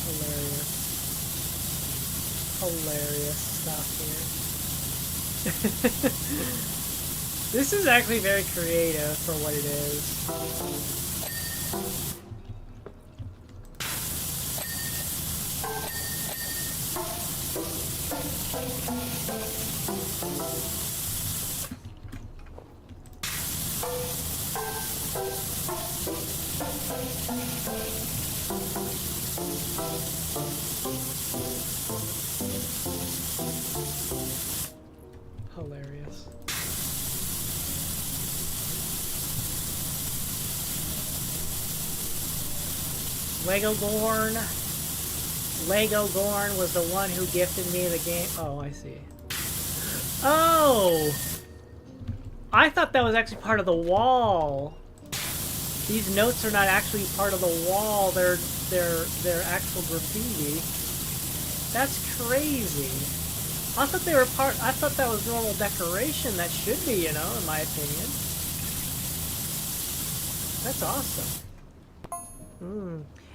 Hilarious. Hilarious stuff here. This is actually very creative for what it is. Hilarious. Lego Gorn. Lego Gorn was the one who gifted me the game. Oh, I see. Oh! I thought that was actually part of the wall. These notes are not actually part of the wall. They're actual graffiti. That's crazy. I thought they were part. I thought that was normal decoration. That should be, you know, in my opinion. That's awesome.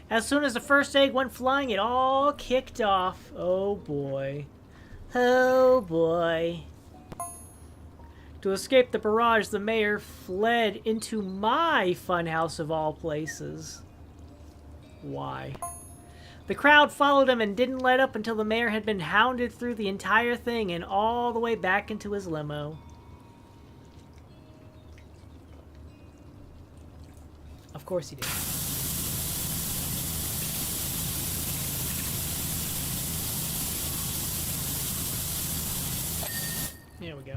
As soon as the first egg went flying, it all kicked off. Oh boy. Oh boy. To escape the barrage, the mayor fled into my funhouse of all places. Why? The crowd followed him and didn't let up until the mayor had been hounded through the entire thing and all the way back into his limo. Of course he did. There we go.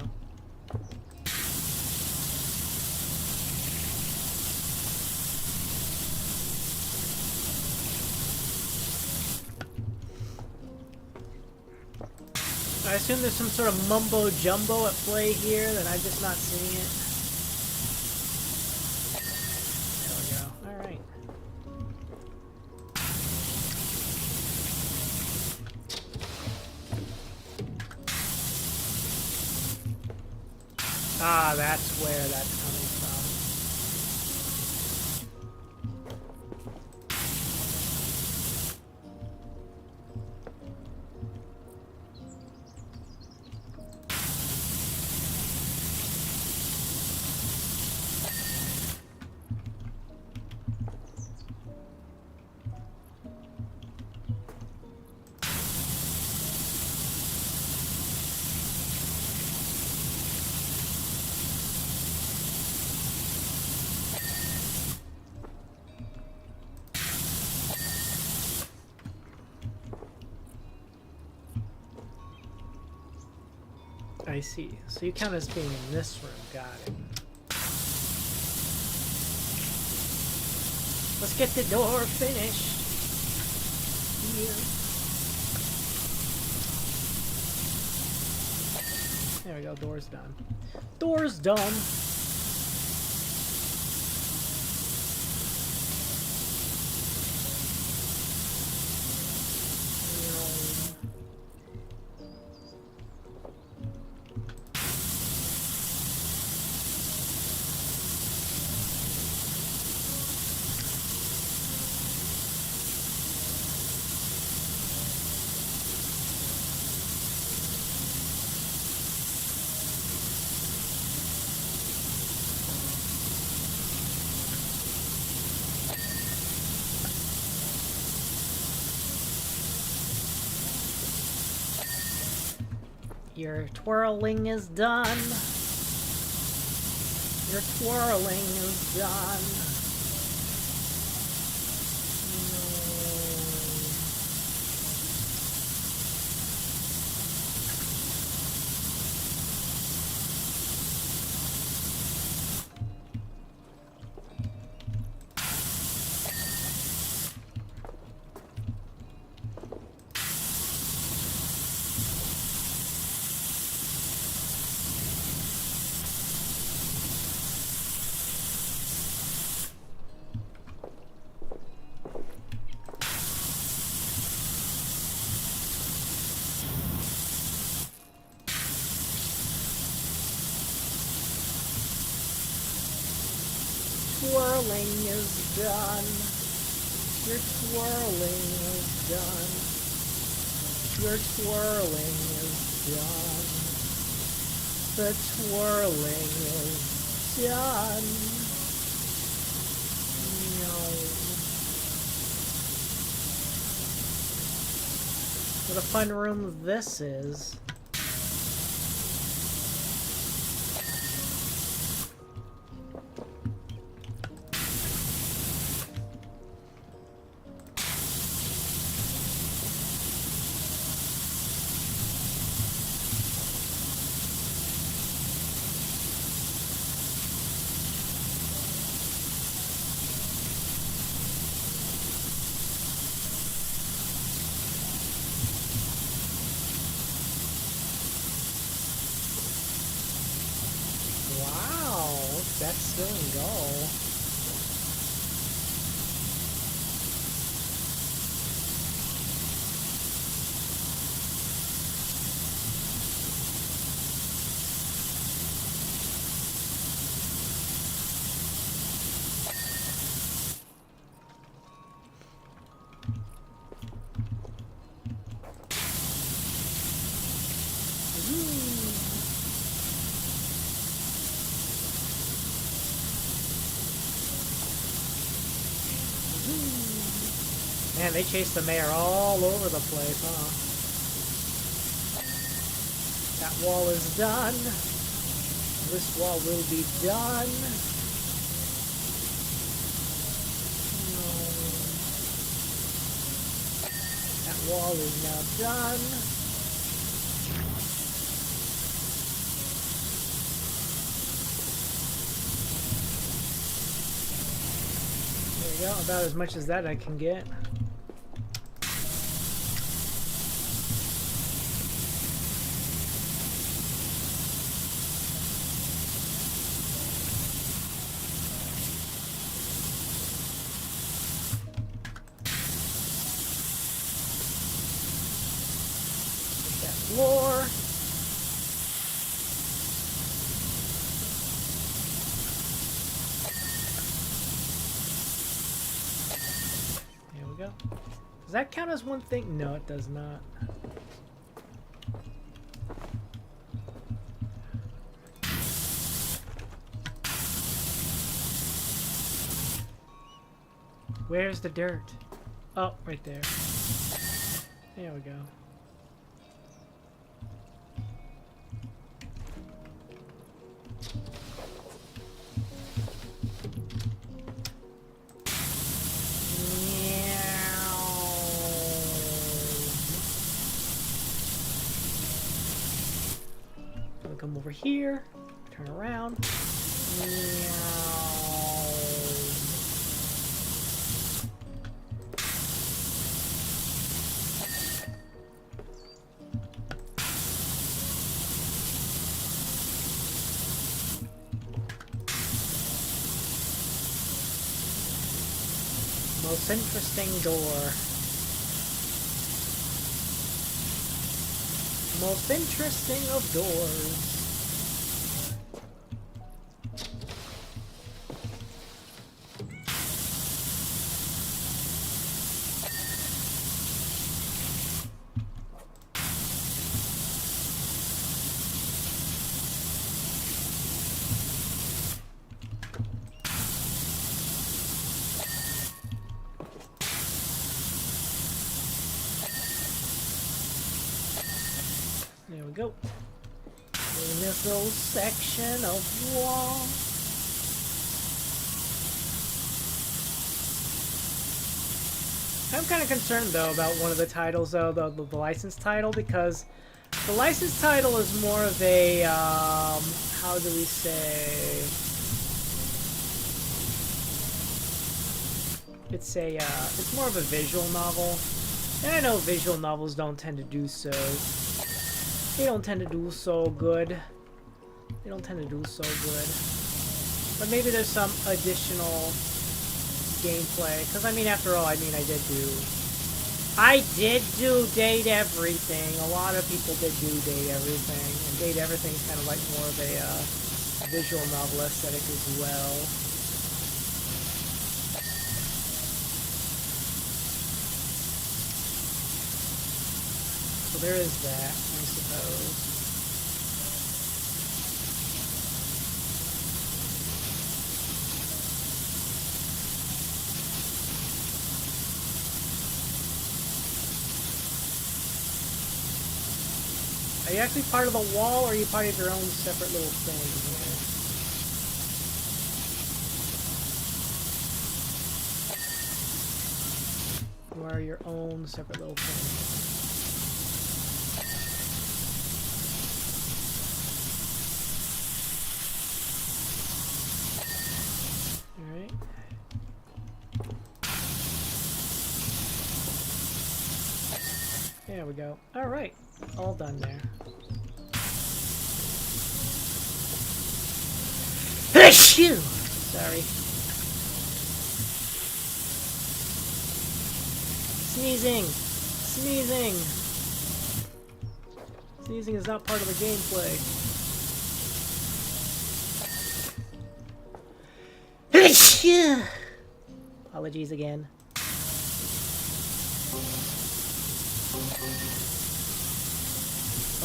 I assume there's some sort of mumbo jumbo at play here that I'm just not seeing it. There we go. Alright. Ah, that's where that's coming from. I see. So you count as being in this room. Got it. Let's get the door finished. Here. There we go. Door's done. Door's done. Your twirling is done. Your twirling is done. Twirling is done. Your twirling is done. Your twirling is done. The twirling is done. No. What a fun room this is. That's still in goal. Man, they chased the mayor all over the place, huh? That wall is done. This wall will be done. That wall is now done. There you go, about as much as that I can get. Floor. There we go. Does that count as one thing? No, it does not. Where's the dirt? Oh, right there. There we go. Come over here, turn around. Most interesting door. Most interesting of doors. There we go. In this little section of wall. I'm kind of concerned though about one of the titles though, the license title, because the license title is more of a, how do we say? It's more of a visual novel. And I know visual novels don't tend to do so. They don't tend to do so good. They don't tend to do so good. But maybe there's some additional gameplay. Because, I mean, after all, I did do Date Everything. A lot of people did do Date Everything. And Date Everything is kind of like more of a visual novel aesthetic as well. So there is that, I suppose. Are you actually part of the wall, or are you part of your own separate little thing here? You are your own separate little thing. There we go. Alright. All done there. Phew! Sorry. Sneezing! Sneezing! Sneezing is not part of the gameplay. Phew! Apologies again.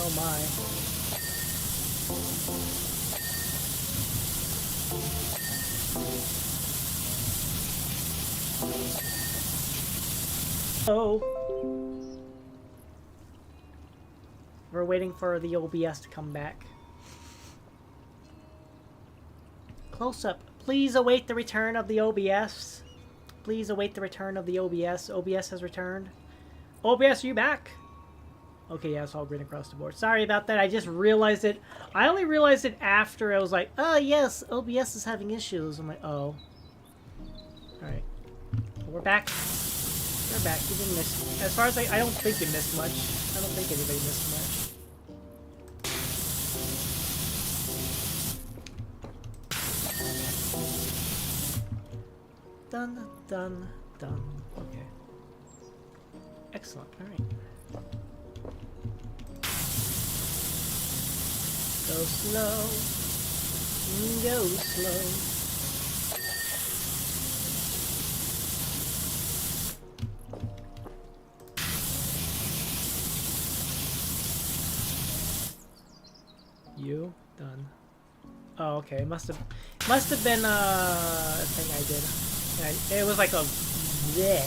Oh my. Oh. We're waiting for the OBS to come back. Close up. Please await the return of the OBS. Please await the return of the OBS. OBS has returned. OBS, are you back? Okay, yeah, it's all green across the board. Sorry about that. I just realized it. I only realized it after I was like, oh, yes, OBS is having issues. I'm like, oh. Alright. Well, we're back. We're back. You didn't miss. As far as I don't think you missed much. I don't think anybody missed much. Done, done, done. Okay. Excellent. Alright. Go slow. Go slow. You done. Oh, okay. Must have been a thing I did. It was like a yeah.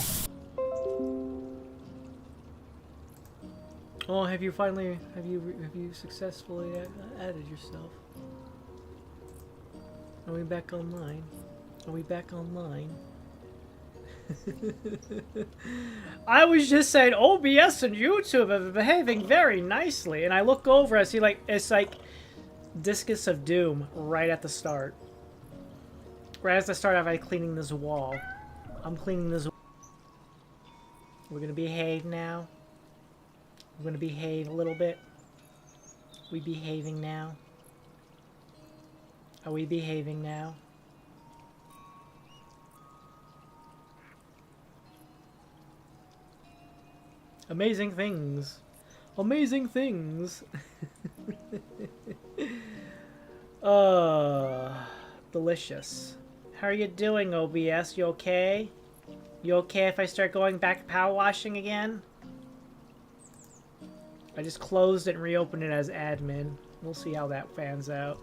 Oh, have you successfully added yourself? Are we back online? Are we back online? I was just saying OBS and YouTube have been behaving very nicely, and I look over, I see like it's like Discus of Doom right at the start. Right as I start off, I'm cleaning this wall. I'm cleaning this. We're gonna behave now. We're gonna behave a little bit. We behaving now? Are we behaving now? Amazing things. Amazing things. Delicious. How are you doing, OBS? You okay? You okay if I start going back power washing again? I just closed it and reopened it as admin. We'll see how that fans out.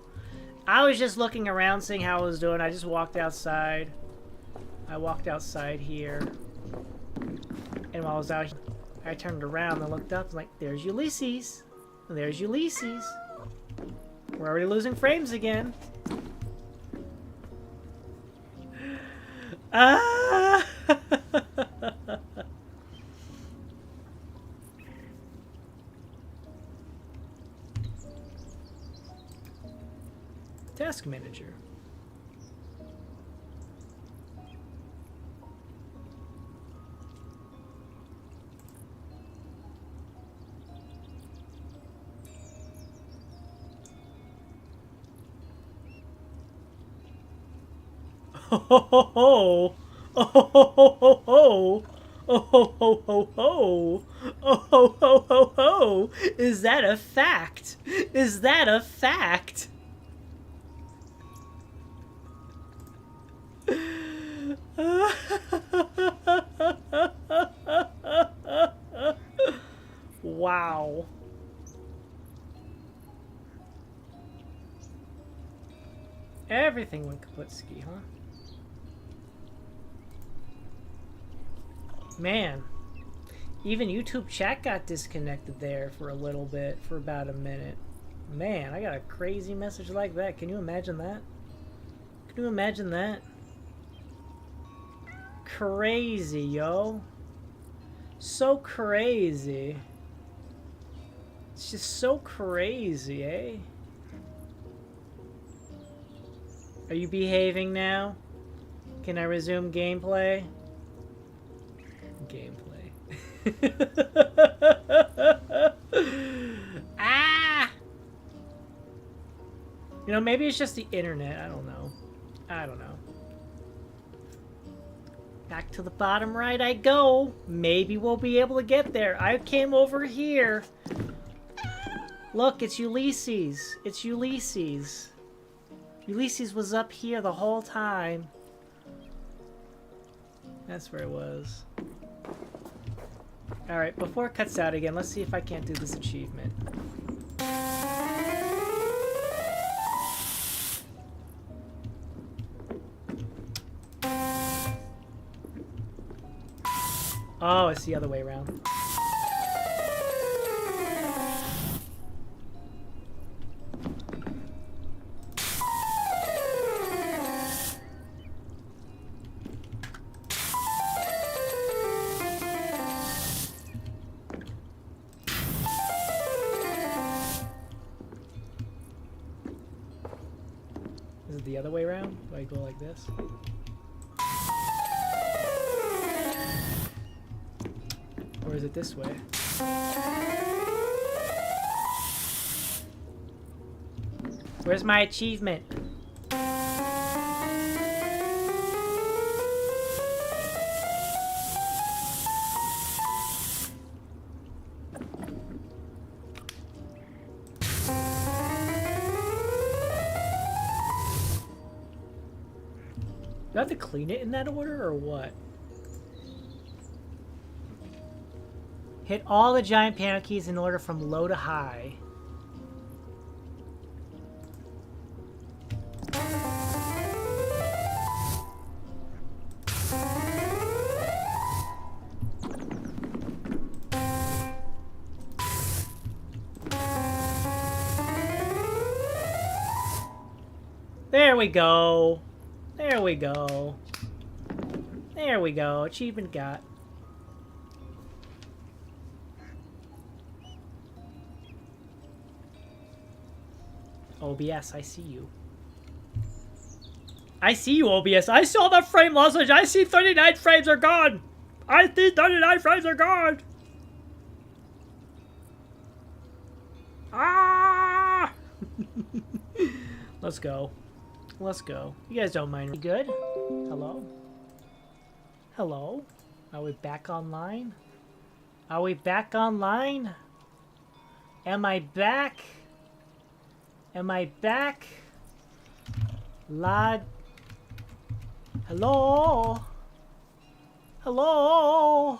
I was just looking around, seeing how I was doing. I just walked outside. I walked outside here. And while I was out here, I turned around and looked up. And like, there's Ulysses. There's Ulysses. We're already losing frames again. Ah! Task manager. Oh ho ho ho! Oh ho ho ho ho! Oh ho ho ho ho! Oh ho ho ho ho! Is that a fact? Is that a fact? Wow. Everything went kaputski, huh? Man, even YouTube chat got disconnected there for a little bit, for about a minute. Man, I got a crazy message like that. Can you imagine that? Can you imagine that? Crazy, yo. So crazy. It's just so crazy, eh? Are you behaving now? Can I resume gameplay? Gameplay. Ah! You know, maybe it's just the internet. I don't know. I don't know. Back to the bottom right I go. Maybe we'll be able to get there. I came over here. Look, it's Ulysses. It's Ulysses. Ulysses was up here the whole time. That's where it was. Alright, before it cuts out again, let's see if I can't do this achievement. Oh, it's the other way around. Is it the other way around? Do I go like this? Or is it this way? Where's my achievement? Do I have to clean it in that order or what? Hit all the giant piano keys in order from low to high. There we go. There we go. There we go. Achievement got. OBS, I see you. I see you, OBS. I saw the frame loss. I see 39 frames are gone. I see 39 frames are gone. Ah! Let's go. Let's go. You guys don't mind. Good? Hello? Hello? Are we back online? Are we back online? Am I back? Am I back? Lad. Hello? Hello?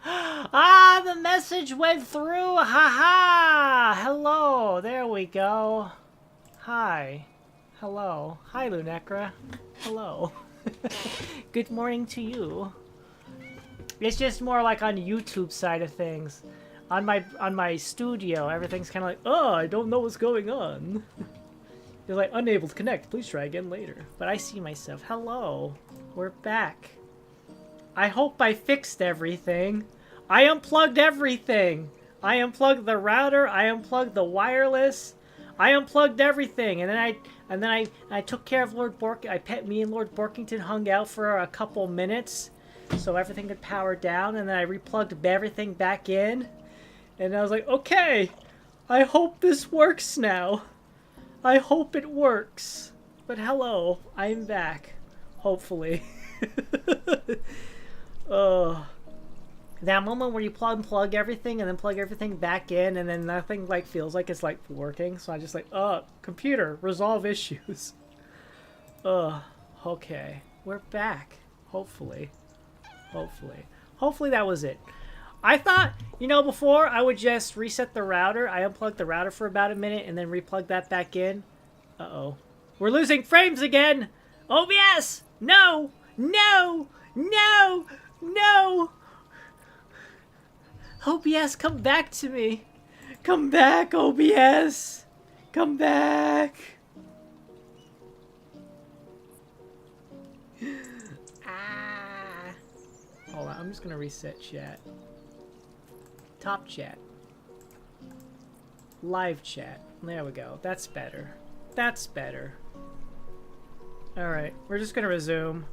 Ah, the message went through. Ha-ha! Hello. There we go. Hi. Hello. Hi, Lunecra. Hello. Good morning to you. It's just more like on YouTube side of things. On my studio, everything's kind of like, oh, I don't know what's going on. You're like, unable to connect. Please try again later. But I see myself. Hello. We're back. I hope I fixed everything. I unplugged everything. I unplugged the router. I unplugged the wireless. I unplugged everything, and then I took care of Lord Bork. Me and Lord Borkington hung out for a couple minutes, so everything could power down, and then I replugged everything back in, and I was like, okay, I hope this works now. I hope it works. But hello, I'm back, hopefully. That moment where you plug everything and then plug everything back in and then nothing like feels like it's like working. So I just like, computer, resolve issues. Okay. We're back. Hopefully. Hopefully that was it. I thought, you know, before I would just reset the router. I unplugged the router for about a minute and then replug that back in. Uh-oh. We're losing frames again! OBS! No! No! No! No! OBS, come back to me. Come back, OBS. Come back. Ah. Hold on, I'm just gonna reset chat. Top chat. Live chat. There we go. That's better. That's better. Alright, we're just gonna resume.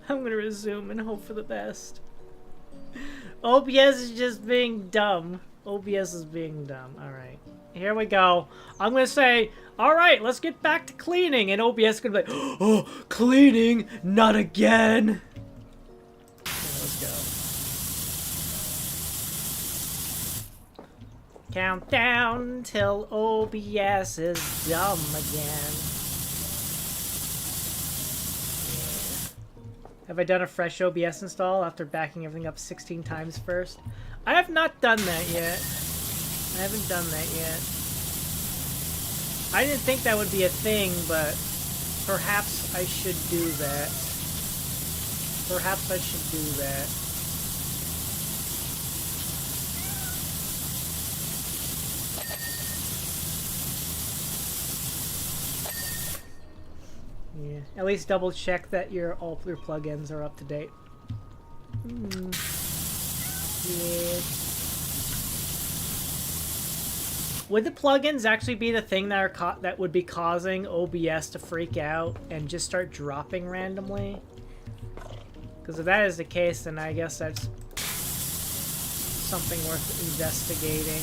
I'm gonna resume and hope for the best. OBS is just being dumb. OBS is being dumb. Alright. Here we go. I'm gonna say, alright, let's get back to cleaning. And OBS is gonna be like, oh, cleaning? Not again. Okay, let's go. Countdown till OBS is dumb again. Have I done a fresh OBS install after backing everything up 16 times first? I have not done that yet. I haven't done that yet. I didn't think that would be a thing, but perhaps I should do that. Perhaps I should do that. Yeah. At least double check that all your plugins are up to date. Yeah. Would the plugins actually be the thing that would be causing OBS to freak out and just start dropping randomly? Because if that is the case, then I guess that's something worth investigating.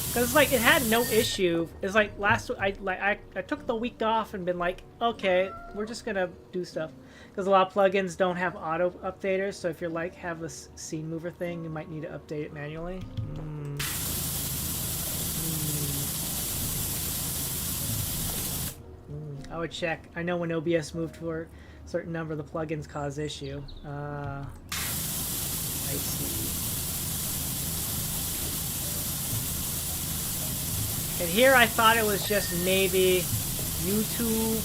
Because like it had no issue. It's like I took the week off and been like, okay, we're just gonna do stuff. Because a lot of plugins don't have auto updaters, so if you're like have this scene mover thing, you might need to update it manually. I would check. I know when OBS moved to a certain number, the plugins cause issue. I see. And here I thought it was just maybe YouTube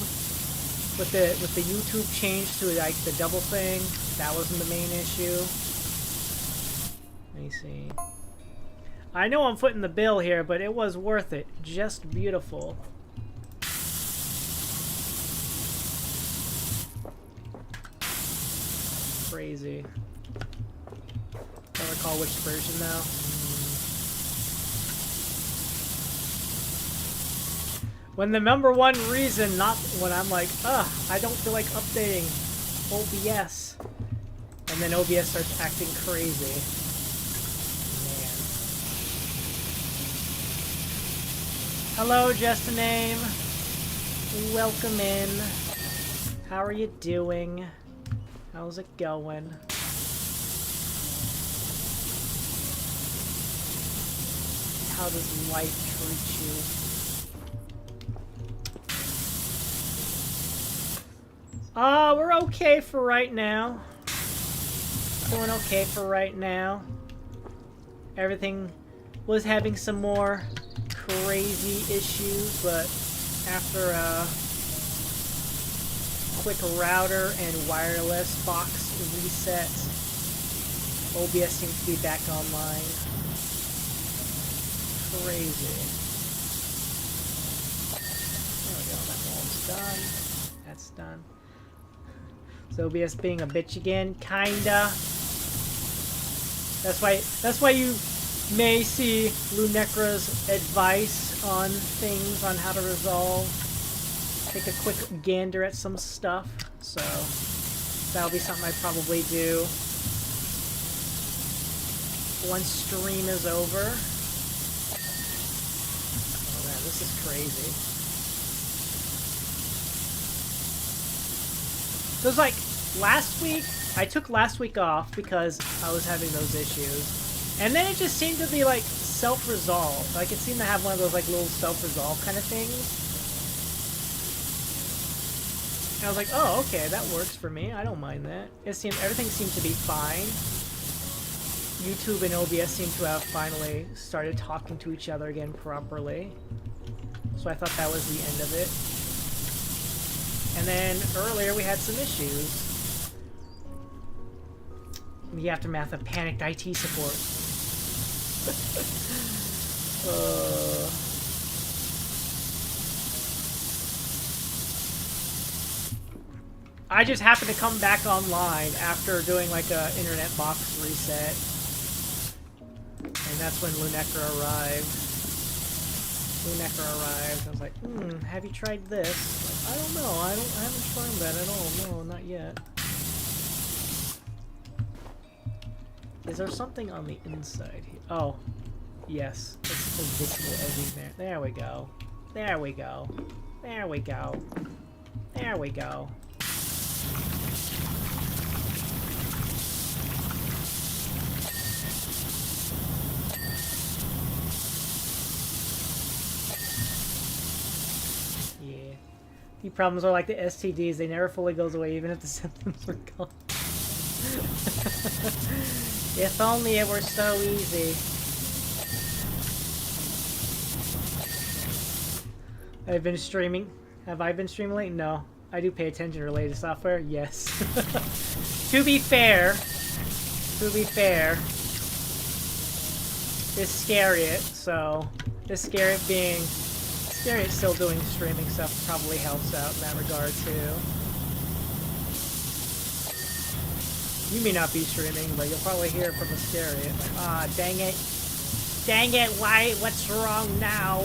with the YouTube change to like the double thing. That wasn't the main issue. Let me see. I know I'm footing the bill here, but it was worth it. Just beautiful. Crazy. Don't recall which version though. When the number one reason, not when I'm like, I don't feel like updating OBS. And then OBS starts acting crazy. Man. Hello, just a name. Welcome in. How are you doing? How's it going? How does life treat you? We're okay for right now. Doing okay for right now. Everything was having some more crazy issues, but after a quick router and wireless box reset, OBS seems to be back online. Crazy. There we go, that one's done. That's done. So OBS being a bitch again, kinda. That's why you may see Lunecra's advice on things on how to resolve. Take a quick gander at some stuff. So that'll be something I probably do once stream is over. Oh man, this is crazy. It was like last week, I took last week off because I was having those issues. And then it just seemed to be like self-resolve. Like it seemed to have one of those like little self-resolve kind of things. And I was like, oh, okay, that works for me. I don't mind that. Everything seemed to be fine. YouTube and OBS seem to have finally started talking to each other again properly. So I thought that was the end of it. And then earlier we had some issues. The aftermath of panicked IT support. I just happened to come back online after doing like a internet box reset. And that's when Lunecra arrived. I was like, have you tried this? Like, I don't know. I haven't tried that at all. No, not yet. Is there something on the inside here? Oh, yes. It's visible everywhere. There we go. There we go. There we go. There we go. The problems are like the STDs, they never fully goes away even if the symptoms are gone. If only it were so easy. I've been streaming. Have I been streaming late? No. I do pay attention to related software. Yes. To be fair, Iscariot, so Iscariot being Sterio's still doing streaming stuff, probably helps out in that regard too. You may not be streaming, but you'll probably hear it from the stereo. Like, ah, dang it. Dang it, why? What's wrong now?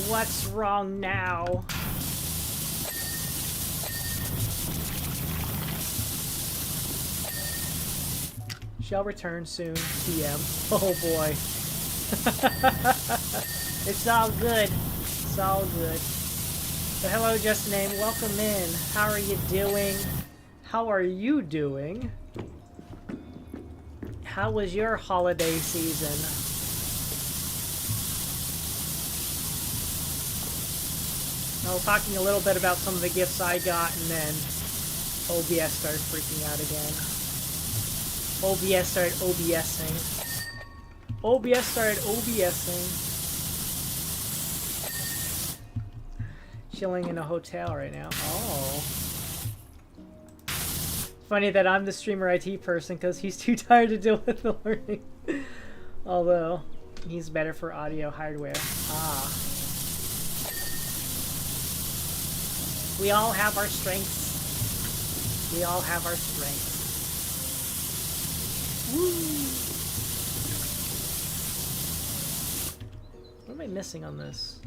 What's wrong now? Shall return soon, TM. Oh boy. It's all good. It's all good. So hello, Just Name. Welcome in. How are you doing? How are you doing? How was your holiday season? I was talking a little bit about some of the gifts I got, and then OBS started freaking out again. OBS started OBSing. OBS started OBSing. Chilling in a hotel right now. Oh. Funny that I'm the streamer IT person because he's too tired to deal with the learning. Although, he's better for audio hardware. Ah. We all have our strengths. We all have our strengths. Woo! What am I missing on this?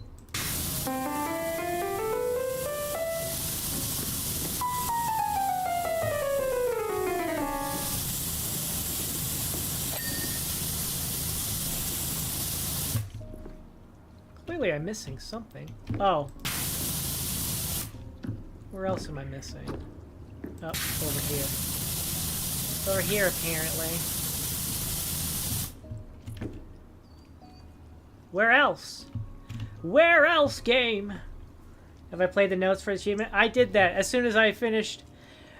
Clearly I'm missing something. Oh. Where else am I missing? Oh, over here. Over here, apparently. Where else? Where else, game? Have I played the notes for achievement? I did that as soon as I finished.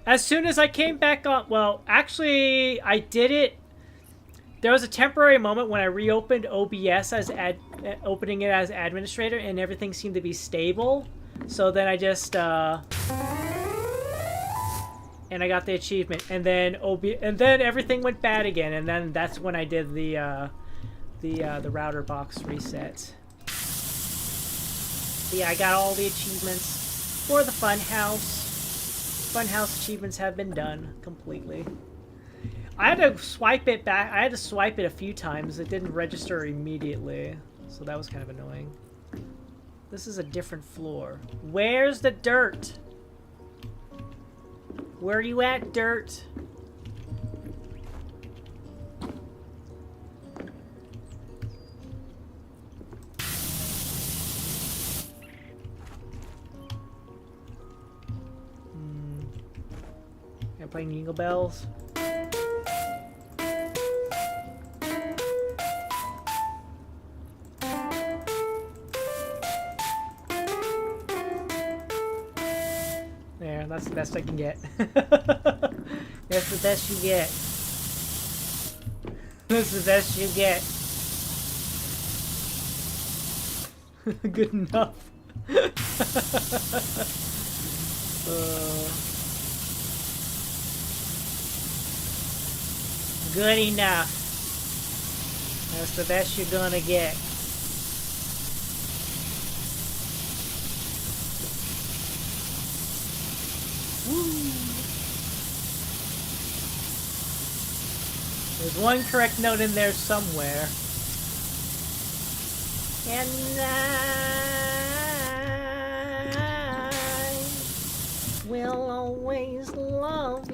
As soon as I came back on... Well, actually, I did it. There was a temporary moment when I reopened OBS as opening it as administrator, and everything seemed to be stable. So then I just... and I got the achievement, and then everything went bad again, and then that's when I did the router box reset. But yeah, I got all the achievements for the Funhouse. Funhouse achievements have been done completely. I had to swipe it back. I had to swipe it a few times. It didn't register immediately, so that was kind of annoying. This is a different floor. Where's the dirt? Where are you at, dirt? Am I playing Jingle Bells? There, that's the best I can get. That's the best you get. That's the best you get. Good enough. Good enough. That's the best you're gonna get. There's one correct note in there somewhere. And I will always love you.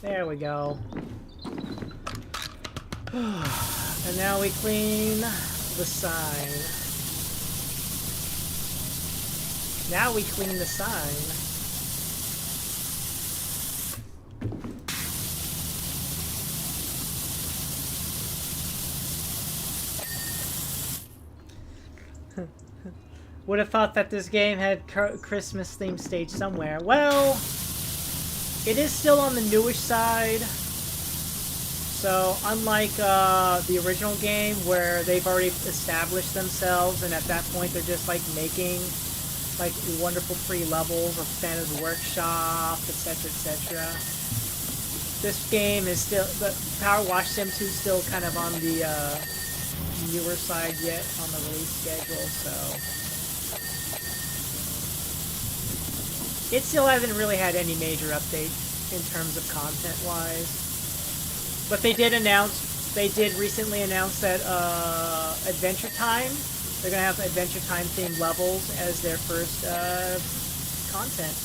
There we go. And now we clean the sign. Now we clean the sign. Would have thought that this game had Christmas themed stage somewhere. Well, it is still on the newish side. So unlike the original game where they've already established themselves, and at that point they're just like making like wonderful free levels of standard workshop, etc., etc. This game is still, the Powerwash Sim 2 is still kind of on the newer side yet on the release schedule, so it still hasn't really had any major update in terms of content-wise. But they did recently announce that Adventure Time, they're going to have Adventure Time themed levels as their first content.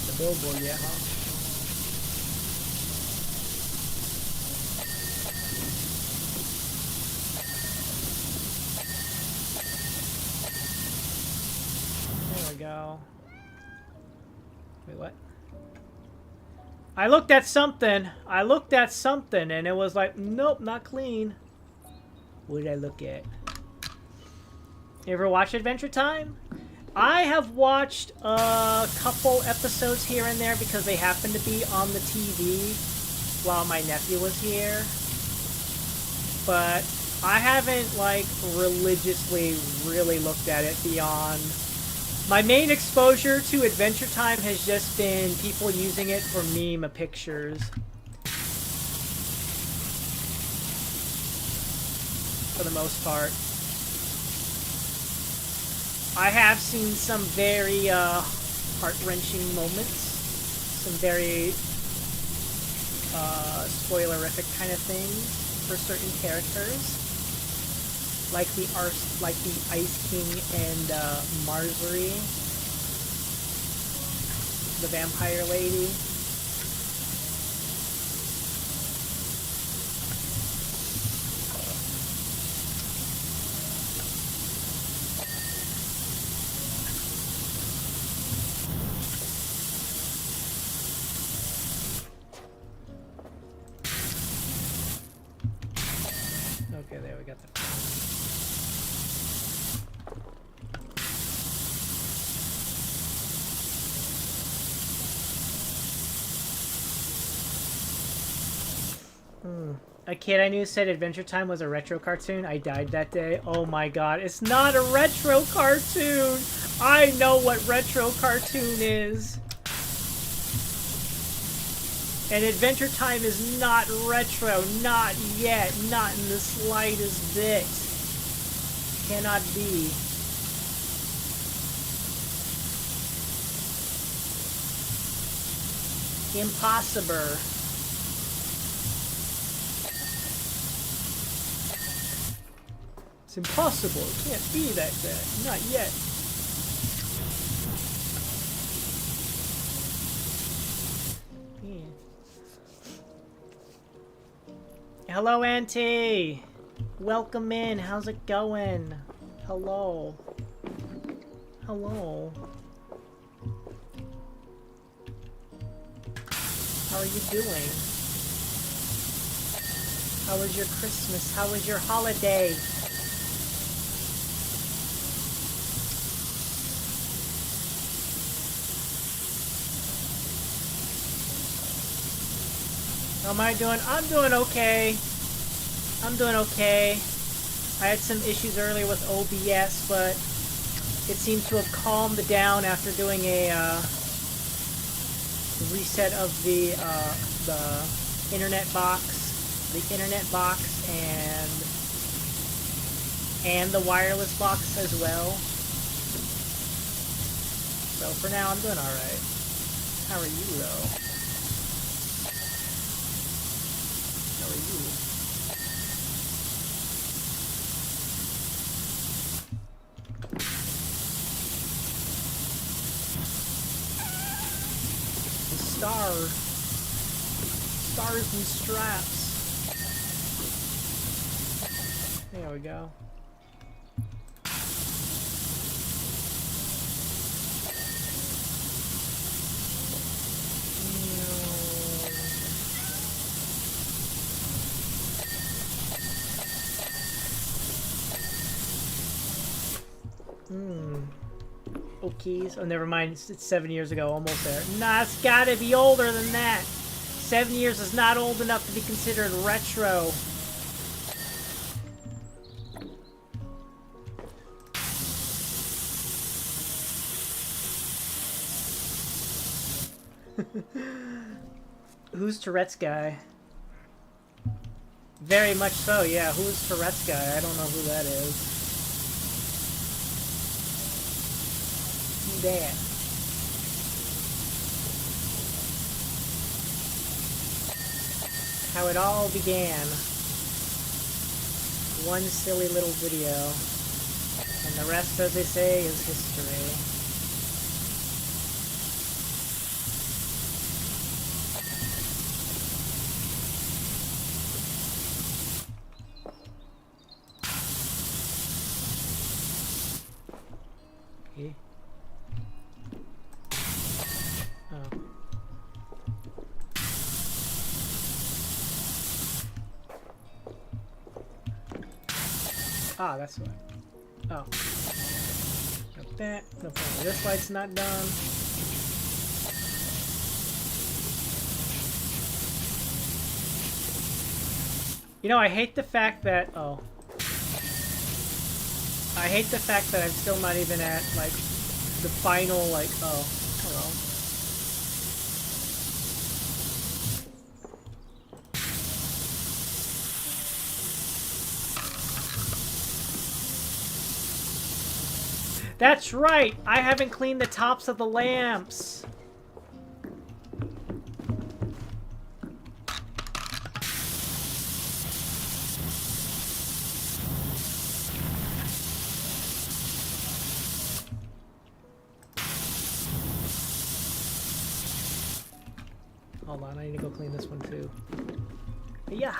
The billboard yet, huh? Go. Wait, what? I looked at something, and it was like, nope, not clean. What did I look at? You ever watch Adventure Time? I have watched a couple episodes here and there because they happened to be on the TV while my nephew was here. But I haven't, like, religiously really looked at it beyond... My main exposure to Adventure Time has just been people using it for meme pictures. For the most part. I have seen some very heart-wrenching moments. Some very spoilerific kind of things for certain characters. Like the Ice King and Marjorie, the vampire lady. Okay, there we got the. A kid I knew said Adventure Time was a retro cartoon. I died that day. Oh my god, it's not a retro cartoon! I know what retro cartoon is! And Adventure Time is not retro. Not yet. Not in the slightest bit. Cannot be. Impossible. It's impossible. It can't be like that. Not yet. Yeah. Hello, Auntie. Welcome in. How's it going? Hello. Hello. How are you doing? How was your Christmas? How was your holiday? How am I doing? I'm doing okay. I'm doing okay. I had some issues earlier with OBS, but it seems to have calmed down after doing a reset of the internet box, and the wireless box as well. So for now, I'm doing all right. How are you, though? How are you? Stars and straps. There we go. Okay, so never mind. It's 7 years ago, almost there. Nah, it's gotta be older than that. 7 years is not old enough to be considered retro. Who's Tourette's guy? Very much so, yeah. Who's Tourette's guy? I don't know who that is. Who that? How it all began. One silly little video. And the rest, as they say, is history. Ah, that's what. Oh. Got that. No problem. This light's not done. You know, I hate the fact that... Oh. I hate the fact that I'm still not even at, like, the final, like... Oh. Hello. That's right! I haven't cleaned the tops of the lamps! Hold on, I need to go clean this one too. Yeah!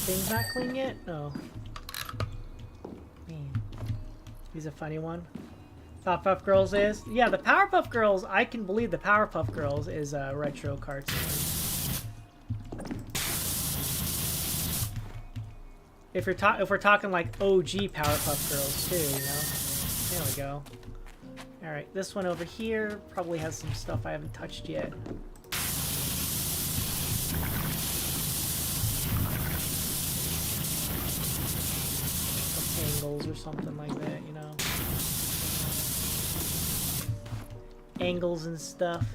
Thing's not clean yet? No. Man. He's a funny one. Powerpuff Girls is? Yeah, the Powerpuff Girls, I can believe the Powerpuff Girls is a retro cartoon. If we're talking like OG Powerpuff Girls too, you know? There we go. Alright, this one over here probably has some stuff I haven't touched yet. Angles or something like that, you know? Angles and stuff.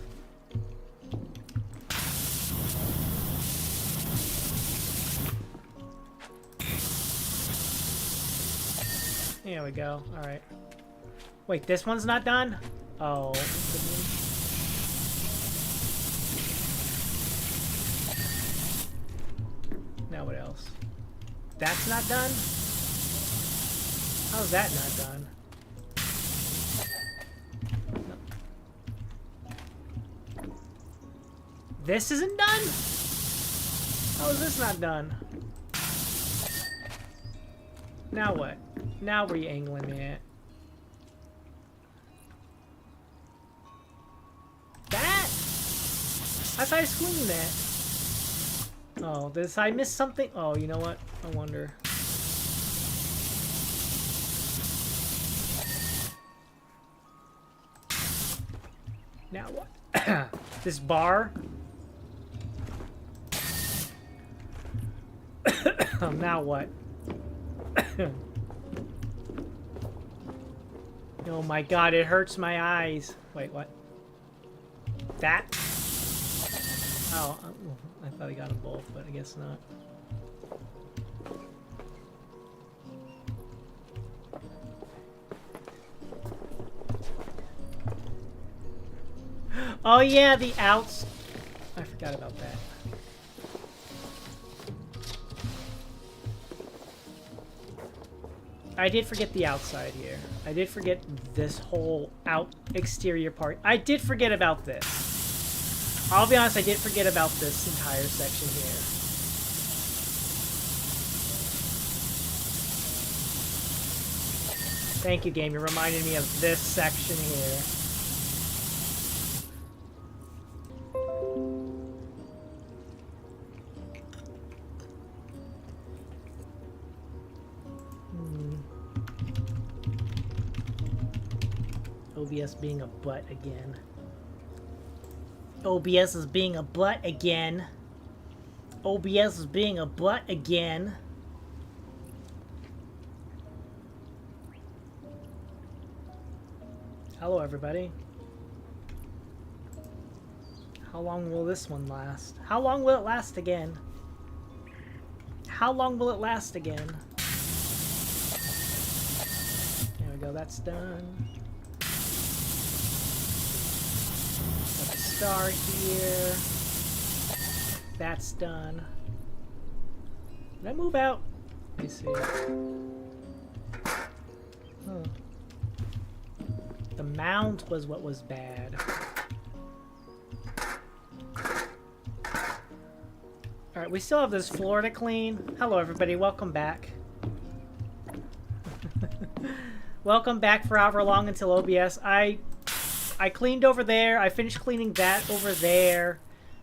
There we go. Alright. Wait, this one's not done? Oh. Now what else? That's not done? How's that not done? No. This isn't done? How is this not done? Now what? Now where are you angling me at? That? I thought I was cleaning that. Oh, did I miss something? Oh, you know what? I wonder. Now what? This bar? Now what? Oh my god, it hurts my eyes. Wait, what? That? Oh, I thought I got them both, but I guess not. Oh yeah, the outs. I forgot about that. I did forget the outside here. I did forget this whole exterior part. I did forget about this. I'll be honest, I did forget about this entire section here. Thank you, game. You reminded me of this section here. OBS being a butt again. OBS is being a butt again. OBS is being a butt again. Hello, everybody. How long will this one last? How long will it last again? How long will it last again? There we go, that's done. Got the star here. That's done. Did I move out? Let me see. Huh. The mount was what was bad. Alright, we still have this floor to clean. Hello everybody, welcome back. Welcome back for however long until OBS. I cleaned over there. I finished cleaning that over there.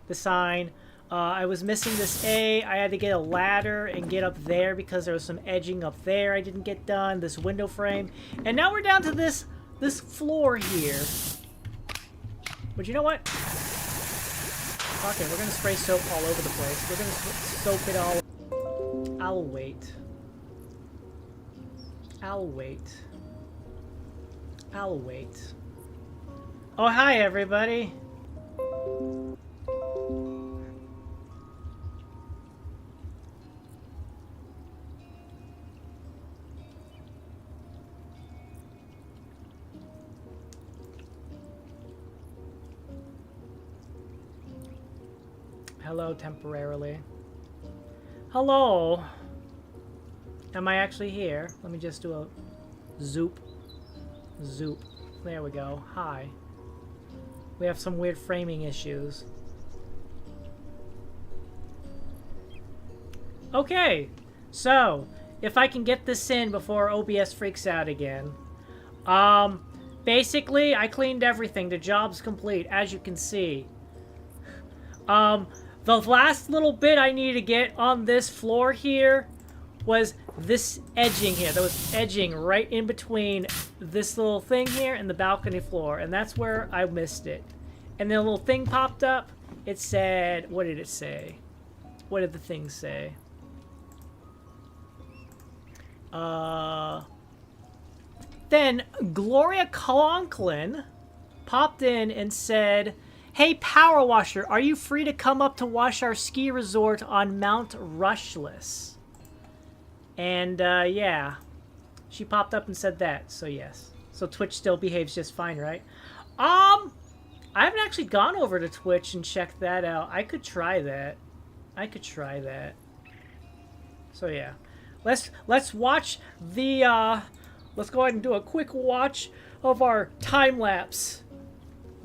The sign. I was missing this A. I had to get a ladder and get up there because there was some edging up there I didn't get done. This window frame. And now we're down to this floor here. But you know what? Okay, we're gonna spray soap all over the place. We're gonna soap it all. I'll wait. I'll wait. I'll wait. Oh, hi everybody. Hello, temporarily. Hello. Am I actually here? Let me just do a zoop. Zoop. There we go. Hi. We have some weird framing issues. Okay. So, if I can get this in before OBS freaks out again. Basically, I cleaned everything. The job's complete, as you can see. The last little bit I need to get on this floor here was this edging here. There was edging right in between this little thing here and the balcony floor, and that's where I missed it. And then a little thing popped up. It said, what did it say? What did the thing say? Then Gloria Conklin popped in and said, "Hey, Power Washer, are you free to come up to wash our ski resort on Mount Rushless?" And, yeah. She popped up and said that, so yes. So Twitch still behaves just fine, right? I haven't actually gone over to Twitch and checked that out. I could try that. I could try that. So, yeah. Let's watch the, let's go ahead and do a quick watch of our time-lapse.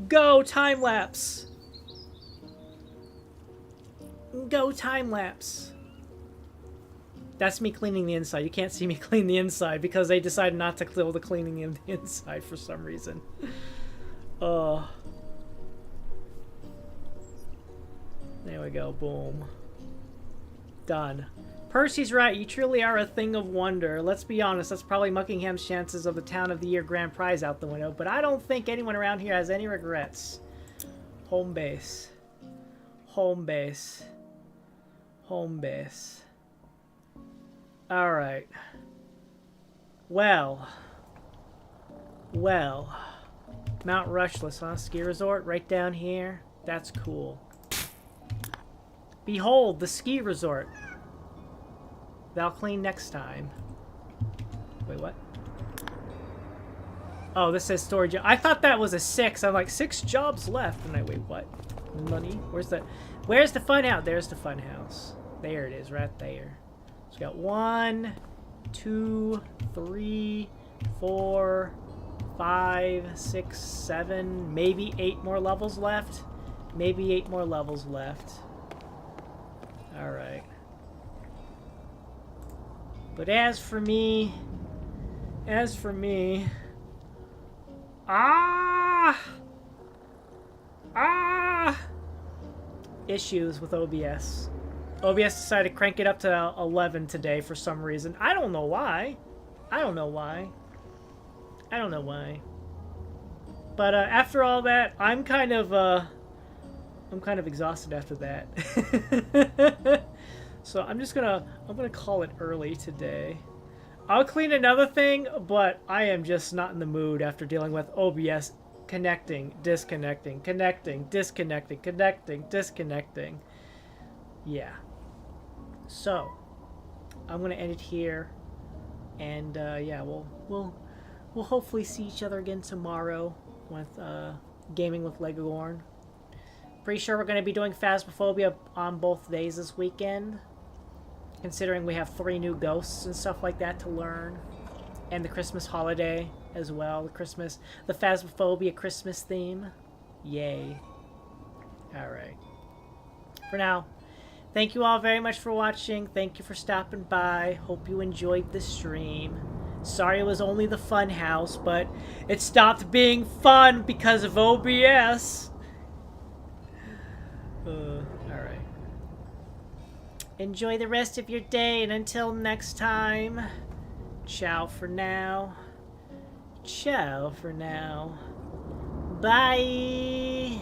Go time-lapse. Go time-lapse. That's me cleaning the inside. You can't see me clean the inside because they decided not to do the cleaning of the inside for some reason. There we go. Boom. Done. Percy's right. You truly are a thing of wonder. Let's be honest. That's probably Muckingham's chances of the Town of the Year grand prize out the window. But I don't think anyone around here has any regrets. Home base. Home base. Home base. Alright. Well. Well. Mount Rushless, huh? Ski resort right down here. That's cool. Behold, the ski resort. Thou clean next time. Wait, what? Oh, this says storage. I thought that was a 6. I'm like, 6 jobs left. And I wait, what? Money? Where's the fun house? There's the fun house. There it is, right there. So we got 1, 2, 3, 4, 5, 6, 7, maybe 8 more levels left. Maybe 8 more levels left. Alright. But as for me, As for me... Issues with OBS. OBS decided to crank it up to 11 today for some reason. I don't know why. I don't know why. But after all that, I'm kind of exhausted after that. So I'm gonna call it early today. I'll clean another thing, but I am just not in the mood after dealing with OBS connecting, disconnecting, connecting, disconnecting, connecting, disconnecting. Yeah. So I'm gonna end it here, and yeah, we'll hopefully see each other again tomorrow with gaming with Legorn. Pretty sure we're gonna be doing Phasmophobia on both days this weekend, considering we have 3 new ghosts and stuff like that to learn, and the Christmas holiday as well. The Phasmophobia Christmas theme. Yay. Alright. For now, thank you all very much for watching. Thank you for stopping by. Hope you enjoyed the stream. Sorry it was only the fun house, but it stopped being fun because of OBS. Alright. Enjoy the rest of your day, and until next time, ciao for now. Ciao for now. Bye.